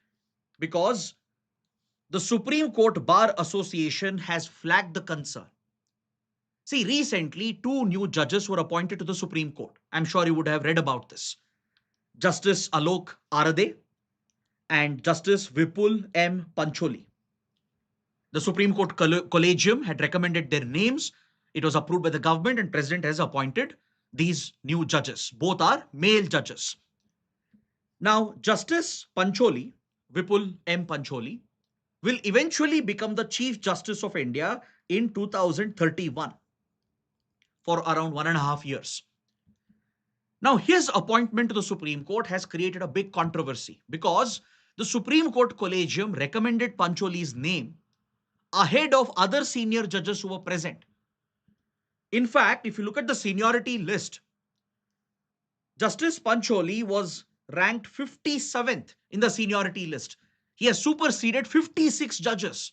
because the Supreme Court Bar Association has flagged the concern. See, recently, 2 new judges were appointed to the Supreme Court. I'm sure you would have read about this. Justice Alok Arade and Justice Vipul M. Pancholi. The Supreme Court Collegium had recommended their names, It was approved by the government and president has appointed these new judges. Both are male judges. Now, Justice Pancholi, Vipul M. Pancholi, will eventually become the Chief Justice of India in 2031 for around 1.5 years. Now, his appointment to the Supreme Court has created a big controversy because the Supreme Court Collegium recommended Pancholi's name ahead of other senior judges who were present. In fact, if you look at the seniority list, Justice Pancholi was ranked 57th in the seniority list. He has superseded 56 judges.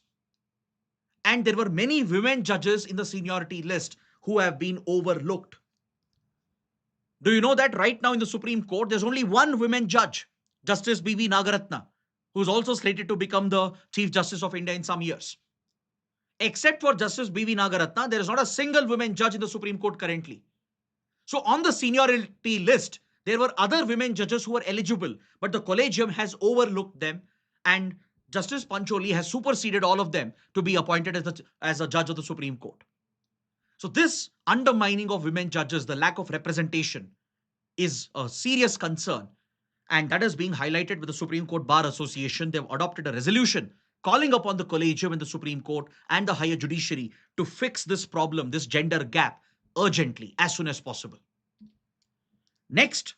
And there were many women judges in the seniority list who have been overlooked. Do you know that right now in the Supreme Court, there's only one women judge, Justice B.V. Nagaratna, who's also slated to become the Chief Justice of India in some years. Except for Justice B.V. Nagaratna, there is not a single women judge in the Supreme Court currently. So on the seniority list, there were other women judges who were eligible, but the collegium has overlooked them and Justice Pancholi has superseded all of them to be appointed as a judge of the Supreme Court. So this undermining of women judges, the lack of representation, is a serious concern. And that is being highlighted with the Supreme Court Bar Association. They've adopted a resolution calling upon the collegium in the Supreme Court and the higher judiciary to fix this problem, this gender gap, urgently, as soon as possible. Next,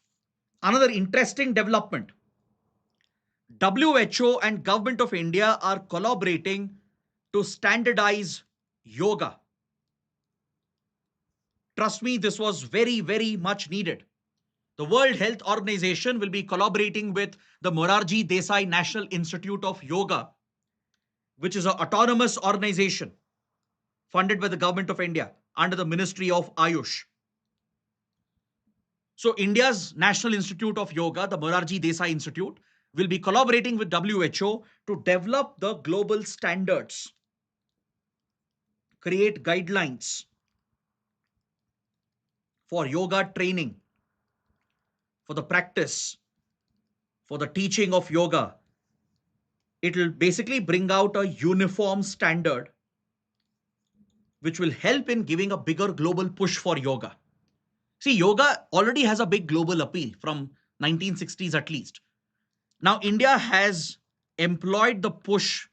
another interesting development. WHO and Government of India are collaborating to standardize yoga. Trust me, this was very, very much needed. The World Health Organization will be collaborating with the Morarji Desai National Institute of Yoga, which is an autonomous organization funded by the Government of India under the Ministry of Ayush. So India's National Institute of Yoga, the Morarji Desai Institute, will be collaborating with WHO to develop the global standards, create guidelines for yoga training, for the practice, for the teaching of yoga. It will basically bring out a uniform standard which will help in giving a bigger global push for yoga. See, yoga already has a big global appeal from 1960s at least. Now, India has employed the push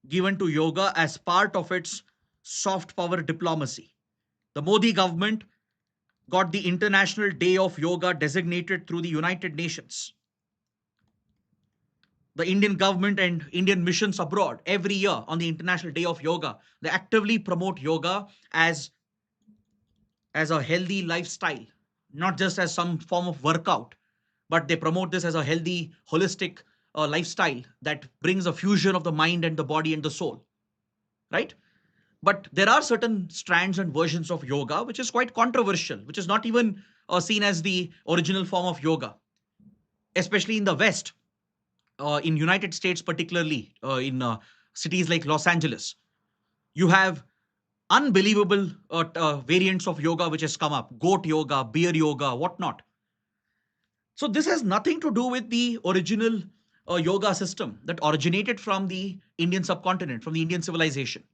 given to yoga as part of its soft power diplomacy. The Modi government got the International Day of Yoga designated through the United Nations. The Indian government and Indian missions abroad every year on the International Day of Yoga, they actively promote yoga as a healthy lifestyle, not just as some form of workout, but they promote this as a healthy, holistic lifestyle that brings a fusion of the mind and the body and the soul, right? But there are certain strands and versions of yoga which is quite controversial, which is not even seen as the original form of yoga, especially in the West, in United States, particularly in cities like Los Angeles. You have unbelievable variants of yoga which has come up, goat yoga, bear yoga, whatnot. So this has nothing to do with the original yoga system that originated from the Indian subcontinent, from the Indian civilization.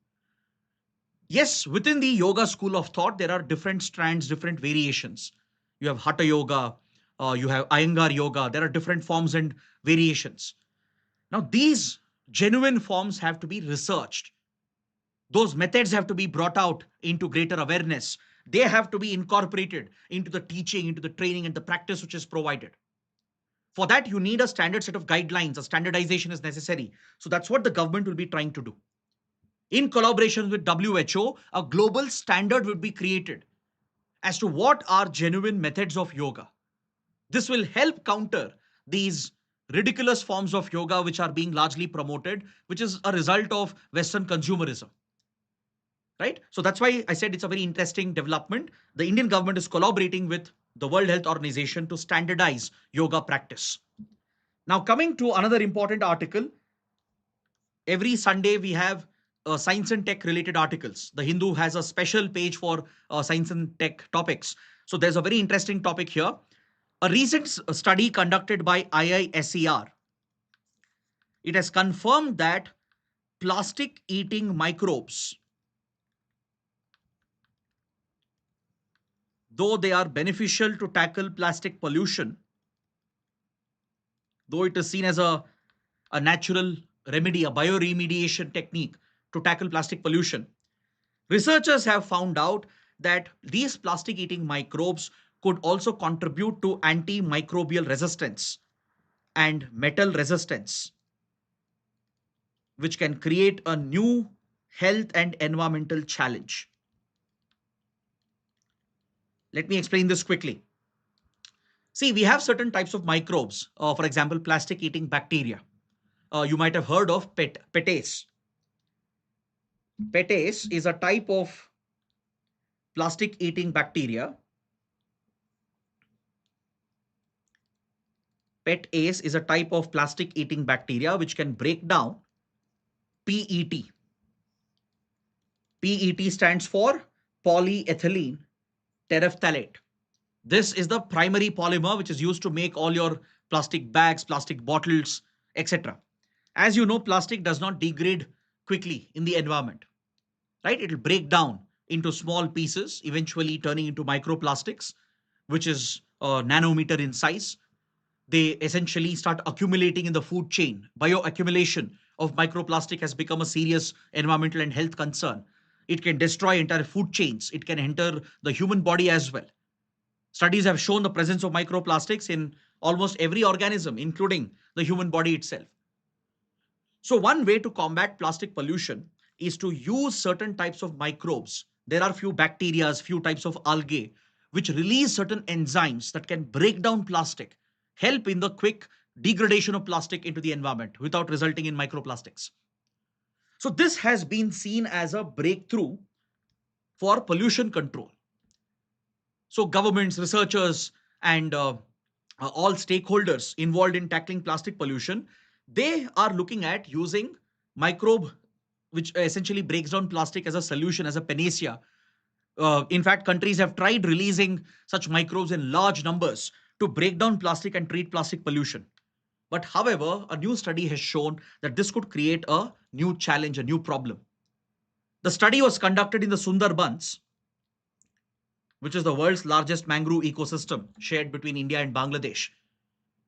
Yes, within the yoga school of thought, there are different strands, different variations. You have Hatha yoga, you have Iyengar yoga, there are different forms and variations. Now, these genuine forms have to be researched. Those methods have to be brought out into greater awareness. They have to be incorporated into the teaching, into the training and the practice which is provided. For that, you need a standard set of guidelines. A standardization is necessary. So that's what the government will be trying to do. In collaboration with WHO, a global standard will be created as to what are genuine methods of yoga. This will help counter these ridiculous forms of yoga which are being largely promoted, which is a result of Western consumerism. Right? So that's why I said it's a very interesting development. The Indian government is collaborating with the World Health Organization to standardize yoga practice. Now, coming to another important article, every Sunday we have science and tech related articles. The Hindu has a special page for science and tech topics. So there's a very interesting topic here. A recent study conducted by IISER, it has confirmed that plastic eating microbes though they are beneficial to tackle plastic pollution, though it is seen as a natural remedy, a bioremediation technique to tackle plastic pollution, researchers have found out that these plastic eating microbes could also contribute to antimicrobial resistance and metal resistance, which can create a new health and environmental challenge. Let me explain this quickly. See, we have certain types of microbes, for example, plastic eating bacteria. You might have heard of petase. Petase is a type of plastic eating bacteria. Petase is a type of plastic eating bacteria which can break down PET. PET stands for polyethylene terephthalate. This is the primary polymer which is used to make all your plastic bags, plastic bottles, etc. As you know, plastic does not degrade quickly in the environment, right? It will break down into small pieces, eventually turning into microplastics, which is a nanometer in size. They essentially start accumulating in the food chain. Bioaccumulation of microplastic has become a serious environmental and health concern. It can destroy entire food chains. It can enter the human body as well. Studies have shown the presence of microplastics in almost every organism, including the human body itself. So one way to combat plastic pollution is to use certain types of microbes. There are few bacteria, few types of algae, which release certain enzymes that can break down plastic, help in the quick degradation of plastic into the environment without resulting in microplastics. So this has been seen as a breakthrough for pollution control. So governments, researchers, and all stakeholders involved in tackling plastic pollution, they are looking at using microbe, which essentially breaks down plastic as a solution, as a panacea. In fact, countries have tried releasing such microbes in large numbers to break down plastic and treat plastic pollution. But however, a new study has shown that this could create a new challenge, a new problem. The study was conducted in the Sundarbans, which is the world's largest mangrove ecosystem shared between India and Bangladesh.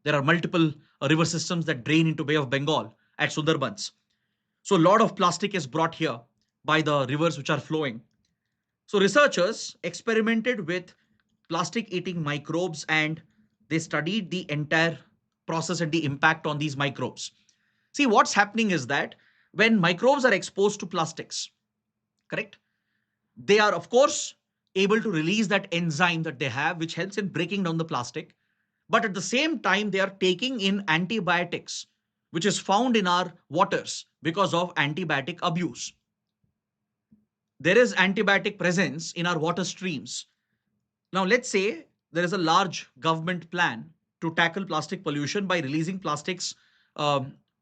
There are multiple river systems that drain into Bay of Bengal at Sundarbans. So a lot of plastic is brought here by the rivers which are flowing. So researchers experimented with plastic eating microbes and they studied the entire process and the impact on these microbes. See, what's happening is that when microbes are exposed to plastics, correct? They are, of course, able to release that enzyme that they have, which helps in breaking down the plastic. But at the same time, they are taking in antibiotics, which is found in our waters because of antibiotic abuse. There is antibiotic presence in our water streams. Now, let's say there is a large government plan to tackle plastic pollution by releasing plastics,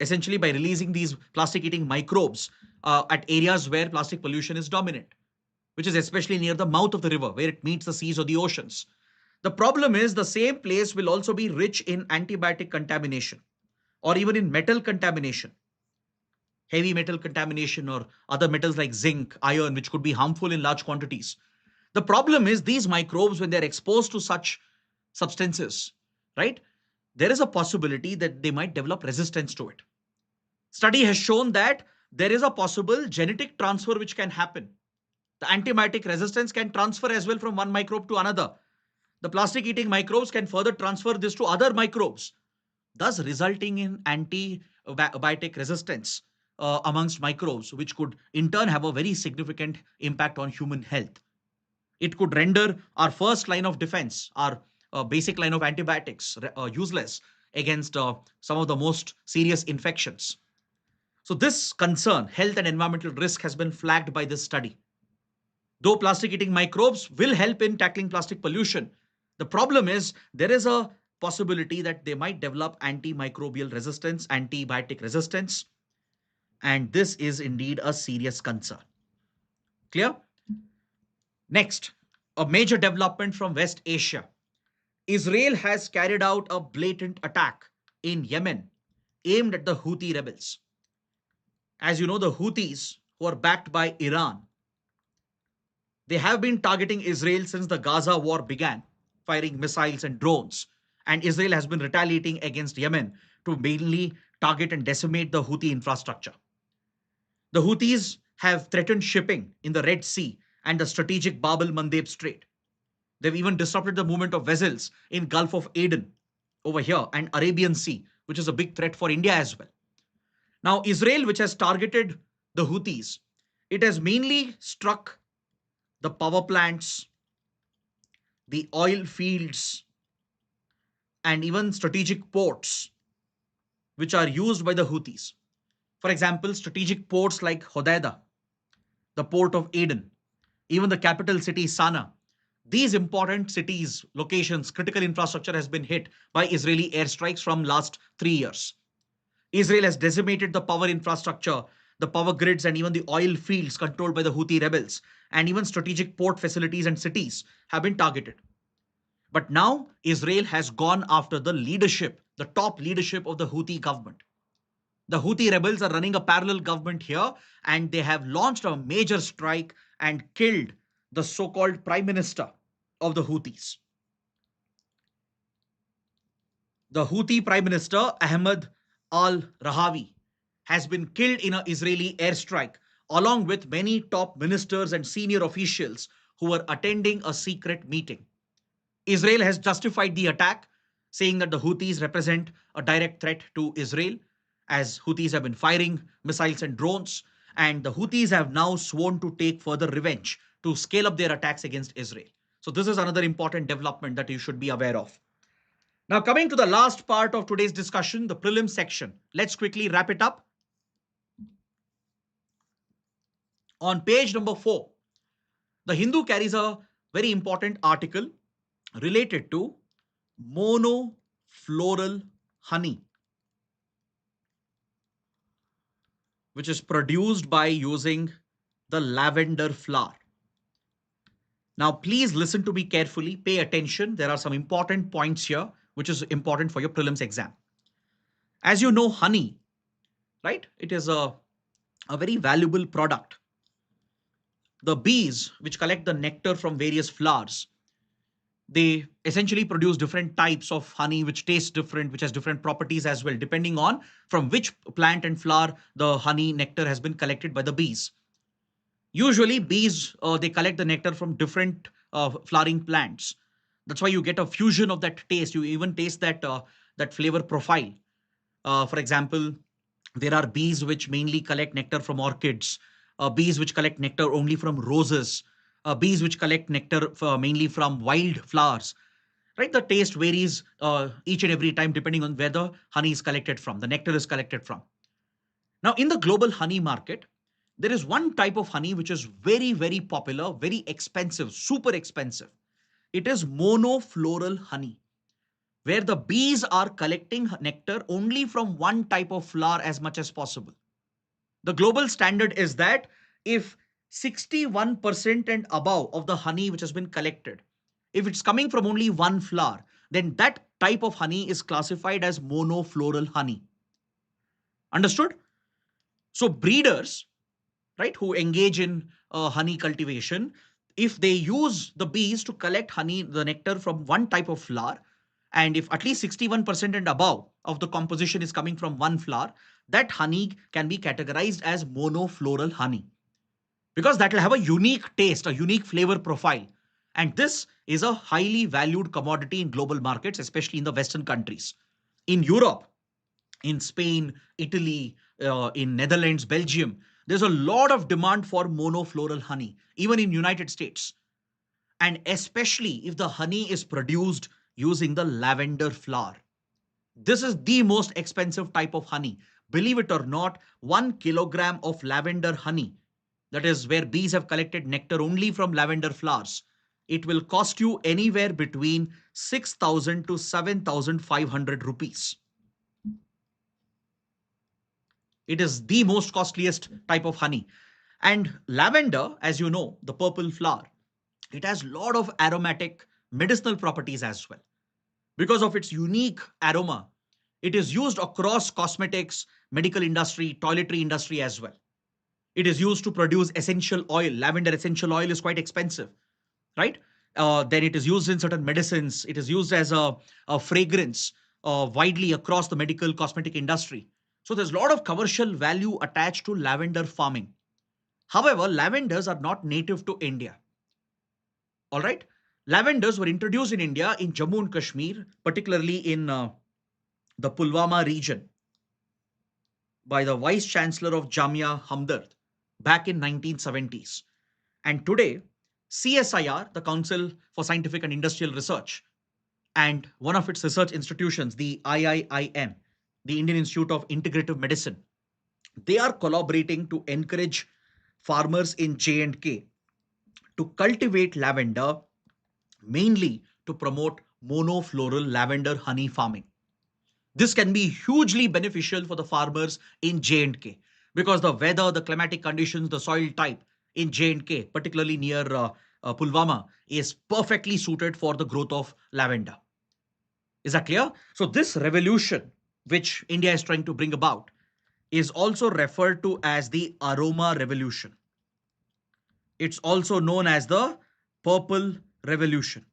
essentially by releasing these plastic eating microbes at areas where plastic pollution is dominant, which is especially near the mouth of the river where it meets the seas or the oceans. The problem is the same place will also be rich in antibiotic contamination or even in metal contamination, heavy metal contamination or other metals like zinc, iron, which could be harmful in large quantities. The problem is these microbes, when they're exposed to such substances, right, there is a possibility that they might develop resistance to it. Study has shown that there is a possible genetic transfer which can happen. The antibiotic resistance can transfer as well from one microbe to another. The plastic eating microbes can further transfer this to other microbes, thus resulting in antibiotic resistance amongst microbes, which could in turn have a very significant impact on human health. It could render our first line of defense, our basic line of antibiotics, useless against some of the most serious infections. So this concern, health and environmental risk, has been flagged by this study. Though plastic eating microbes will help in tackling plastic pollution, the problem is there is a possibility that they might develop antimicrobial resistance, antibiotic resistance, and this is indeed a serious concern. Clear? Next, a major development from West Asia. Israel has carried out a blatant attack in Yemen aimed at the Houthi rebels. As you know, the Houthis, who are backed by Iran, They have been targeting Israel since the Gaza war began, firing missiles and drones. And Israel has been retaliating against Yemen to mainly target and decimate the Houthi infrastructure. The Houthis have threatened shipping in the Red Sea and the strategic Bab el Mandeb Strait. They've even disrupted the movement of vessels in Gulf of Aden over here and Arabian Sea, which is a big threat for India as well. Now, Israel, which has targeted the Houthis, it has mainly struck the power plants, the oil fields, and even strategic ports which are used by the Houthis. For example, strategic ports like Hodeidah, the port of Aden, even the capital city Sana'a. These important cities, locations, critical infrastructure has been hit by Israeli airstrikes from last 3 years. Israel has decimated the power infrastructure, the power grids, and even the oil fields controlled by the Houthi rebels, and even strategic port facilities and cities have been targeted. But now Israel has gone after the leadership, the top leadership of the Houthi government. The Houthi rebels are running a parallel government here, and they have launched a major strike and killed the so called prime minister of the Houthis. The Houthi prime minister, Ahmed al Rahawi, has been killed in an Israeli airstrike, along with many top ministers and senior officials who were attending a secret meeting. Israel has justified the attack, saying that the Houthis represent a direct threat to Israel, as Houthis have been firing missiles and drones, and the Houthis have now sworn to take further revenge to scale up their attacks against Israel. So, this is another important development that you should be aware of. Now, coming to the last part of today's discussion, the prelim section. Let's quickly wrap it up. On page number 4, the Hindu carries a very important article related to mono-floral honey, which is produced by using the lavender flower. Now, please listen to me carefully, pay attention. There are some important points here, which is important for your prelims exam. As you know, honey, right? It is a very valuable product. The bees, which collect the nectar from various flowers, they essentially produce different types of honey which tastes different, which has different properties as well, depending on from which plant and flower the honey nectar has been collected by the bees. Usually bees, they collect the nectar from different flowering plants. That's why you get a fusion of that taste. You even taste that flavor profile. For example, there are bees which mainly collect nectar from orchids, bees which collect nectar only from roses, bees which collect nectar mainly from wild flowers. Right, the taste varies each and every time depending on where the honey is collected from, the nectar is collected from. Now, in the global honey market, there is one type of honey which is very, very popular, very expensive, super expensive. It is mono-floral honey, where the bees are collecting nectar only from one type of flower as much as possible. The global standard is that if 61% and above of the honey which has been collected, if it's coming from only one flower, then that type of honey is classified as mono-floral honey. Understood? So breeders, right, who engage in honey cultivation, if they use the bees to collect honey, the nectar from one type of flower, and if at least 61% and above of the composition is coming from one flower, that honey can be categorized as mono-floral honey, because that will have a unique taste, a unique flavor profile. And this is a highly valued commodity in global markets, especially in the Western countries. In Europe, in Spain, Italy, in Netherlands, Belgium, there's a lot of demand for mono-floral honey, even in United States. And especially if the honey is produced using the lavender flower. This is the most expensive type of honey. Believe it or not, 1 kilogram of lavender honey, that is where bees have collected nectar only from lavender flowers, it will cost you anywhere between 6,000 to 7,500 rupees. It is the most costliest type of honey. And lavender, as you know, the purple flower, it has a lot of aromatic medicinal properties as well. Because of its unique aroma, it is used across cosmetics, medical industry, toiletry industry as well. It is used to produce essential oil. Lavender essential oil is quite expensive, right? Then it is used in certain medicines. It is used as a fragrance widely across the medical cosmetic industry. So there's a lot of commercial value attached to lavender farming. However, lavenders are not native to India. All right. Lavenders were introduced in India in Jammu and Kashmir, particularly in the Pulwama region by the Vice Chancellor of Jamia Hamdard back in 1970s. And today, CSIR, the Council for Scientific and Industrial Research, and one of its research institutions, the IIIM, the Indian Institute of Integrative Medicine, they are collaborating to encourage farmers in J&K to cultivate lavender, mainly to promote mono-floral lavender honey farming. This can be hugely beneficial for the farmers in J&K because the weather, the climatic conditions, the soil type in J&K, particularly near Pulwama, is perfectly suited for the growth of lavender. Is that clear? So this revolution, which India is trying to bring about, is also referred to as the aroma revolution. It's also known as the purple revolution.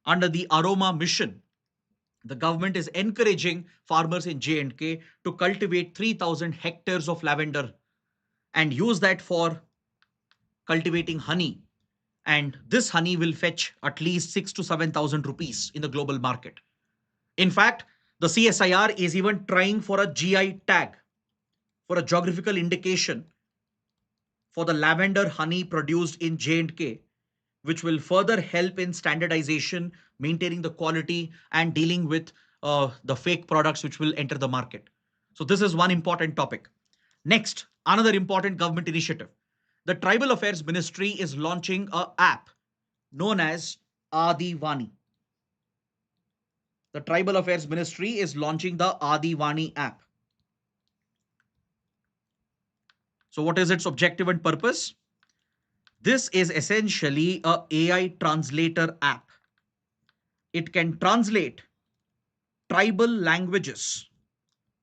Under the aroma mission, the government is encouraging farmers in J&K to cultivate 3,000 hectares of lavender and use that for cultivating honey. And this honey will fetch at least 6 to 7,000 rupees in the global market. In fact, the CSIR is even trying for a GI tag, for a geographical indication for the lavender honey produced in J&K, which will further help in standardization, maintaining the quality, and dealing with the fake products which will enter the market. So this is one important topic. Next, another important government initiative. The Tribal Affairs Ministry is launching an app known as Aadi Vaani. The Tribal Affairs Ministry is launching the Aadi Vaani app. So what is its objective and purpose? This is essentially a AI translator app. It can translate tribal languages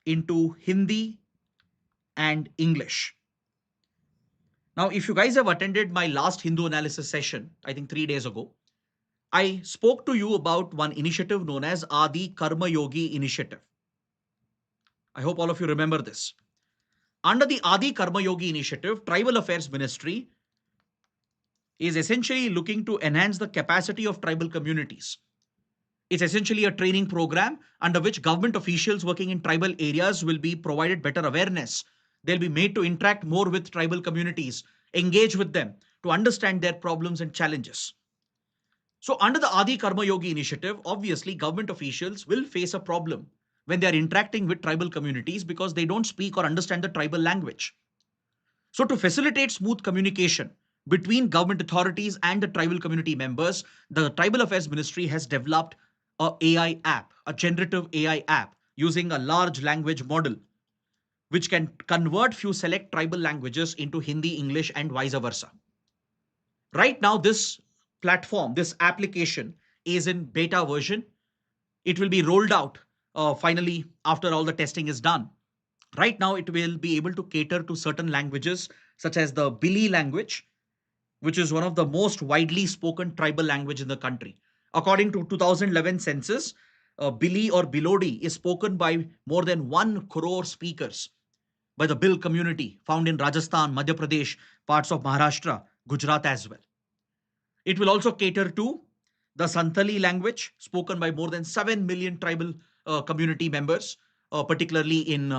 into Hindi and English. Now, if you guys have attended my last Hindu analysis session, I think 3 days ago, I spoke to you about one initiative known as Adi Karma Yogi initiative. I hope all of you remember this. Under the Adi Karma Yogi initiative, Tribal Affairs Ministry is essentially looking to enhance the capacity of tribal communities. It's essentially a training program under which government officials working in tribal areas will be provided better awareness. They'll be made to interact more with tribal communities, engage with them to understand their problems and challenges. So under the Adi Karma Yogi initiative, obviously government officials will face a problem when they are interacting with tribal communities because they don't speak or understand the tribal language. So to facilitate smooth communication between government authorities and the tribal community members, the Tribal Affairs Ministry has developed a AI app, a generative AI app using a large language model, which can convert few select tribal languages into Hindi, English, and vice versa. Right now, this platform, this application is in beta version. It will be rolled out finally after all the testing is done. Right now, it will be able to cater to certain languages such as the Bili language, which is one of the most widely spoken tribal language in the country. According to 2011 census, Bili or Bilodi is spoken by more than 1 crore speakers by the Bil community found in Rajasthan, Madhya Pradesh, parts of Maharashtra, Gujarat as well. It will also cater to the Santali language spoken by more than 7 million tribal community members, particularly in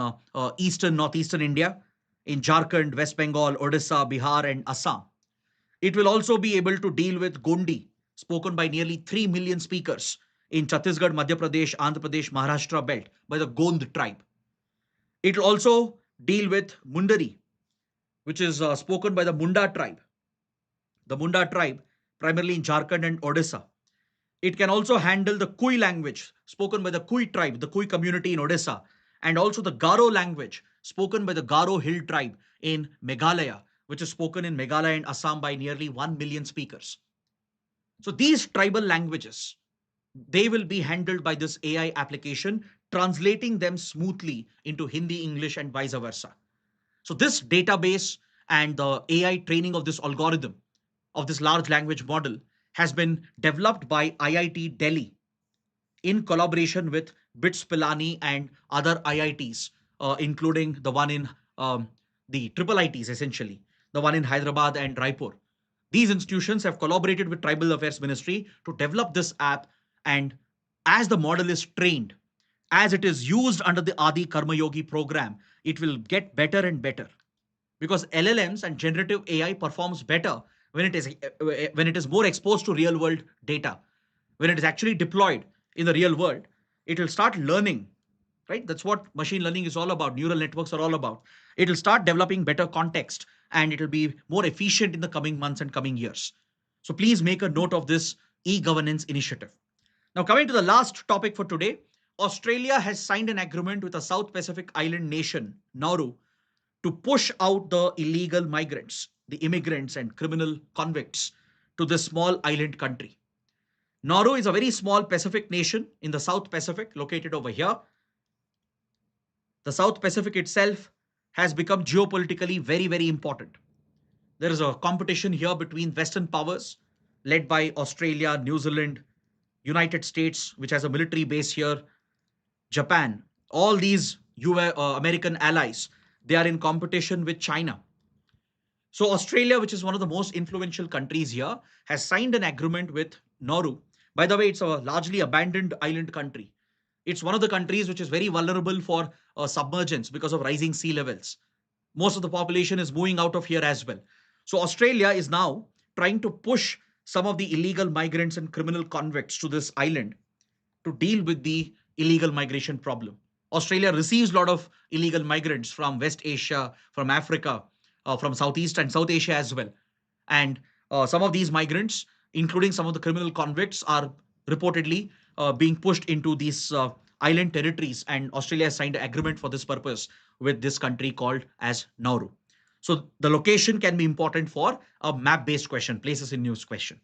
eastern, northeastern India, in Jharkhand, West Bengal, Odisha, Bihar, and Assam. It will also be able to deal with Gondi, spoken by nearly 3 million speakers in Chhattisgarh, Madhya Pradesh, Andhra Pradesh, Maharashtra belt by the Gond tribe. It will also deal with Mundari, which is spoken by the Munda tribe. The Munda tribe, primarily in Jharkhand and Odisha. It can also handle the Kui language, spoken by the Kui tribe, the Kui community in Odisha, and also the Garo language, spoken by the Garo Hill tribe in Meghalaya, which is spoken in Meghalaya and Assam by nearly 1 million speakers. So these tribal languages, they will be handled by this AI application translating them smoothly into Hindi, English, and vice versa. So this database and the AI training of this algorithm, of this large language model, has been developed by IIT Delhi in collaboration with BITS Pilani and other IITs, including the one in the triple ITs, essentially, the one in Hyderabad and Raipur. These institutions have collaborated with Tribal Affairs Ministry to develop this app. And as the model is trained, as it is used under the Adi Karma Yogi program, it will get better and better, because LLMs and generative AI performs better when it is more exposed to real world data. When it is actually deployed in the real world, it will start learning, right? That's what machine learning is all about. Neural networks are all about. It will start developing better context, and it will be more efficient in the coming months and coming years. So please make a note of this e-governance initiative. Now, coming to the last topic for today, Australia has signed an agreement with a South Pacific island nation, Nauru, to push out the illegal migrants, the immigrants and criminal convicts to this small island country. Nauru is a very small Pacific nation in the South Pacific, located over here. The South Pacific itself has become geopolitically very, very important. There is a competition here between Western powers led by Australia, New Zealand, United States, which has a military base here, Japan. All these American allies, they are in competition with China. So Australia, which is one of the most influential countries here, has signed an agreement with Nauru. By the way, it's a largely abandoned island country. It's one of the countries which is very vulnerable for submergence because of rising sea levels. Most of the population is moving out of here as well. So Australia is now trying to push some of the illegal migrants and criminal convicts to this island to deal with the illegal migration problem. Australia receives a lot of illegal migrants from West Asia, from Africa, from Southeast and South Asia as well. And some of these migrants, including some of the criminal convicts, are reportedly being pushed into these island territories. And Australia has signed an agreement for this purpose with this country called as Nauru. So the location can be important for a map-based question, places in news question.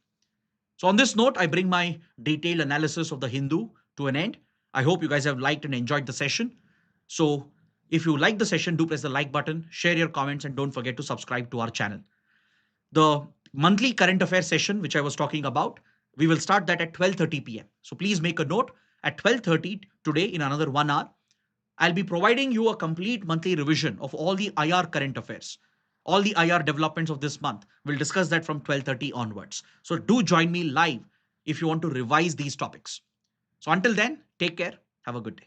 So on this note, I bring my detailed analysis of the Hindu to an end. I hope you guys have liked and enjoyed the session. So if you like the session, do press the like button, share your comments, and don't forget to subscribe to our channel. The monthly current affairs session, which I was talking about, we will start that at 12:30 p.m. So please make a note, at 12:30 today, in another 1 hour, I'll be providing you a complete monthly revision of all the IR current affairs. All the IR developments of this month. We'll discuss that from 12:30 onwards. So do join me live if you want to revise these topics. So until then, take care. Have a good day.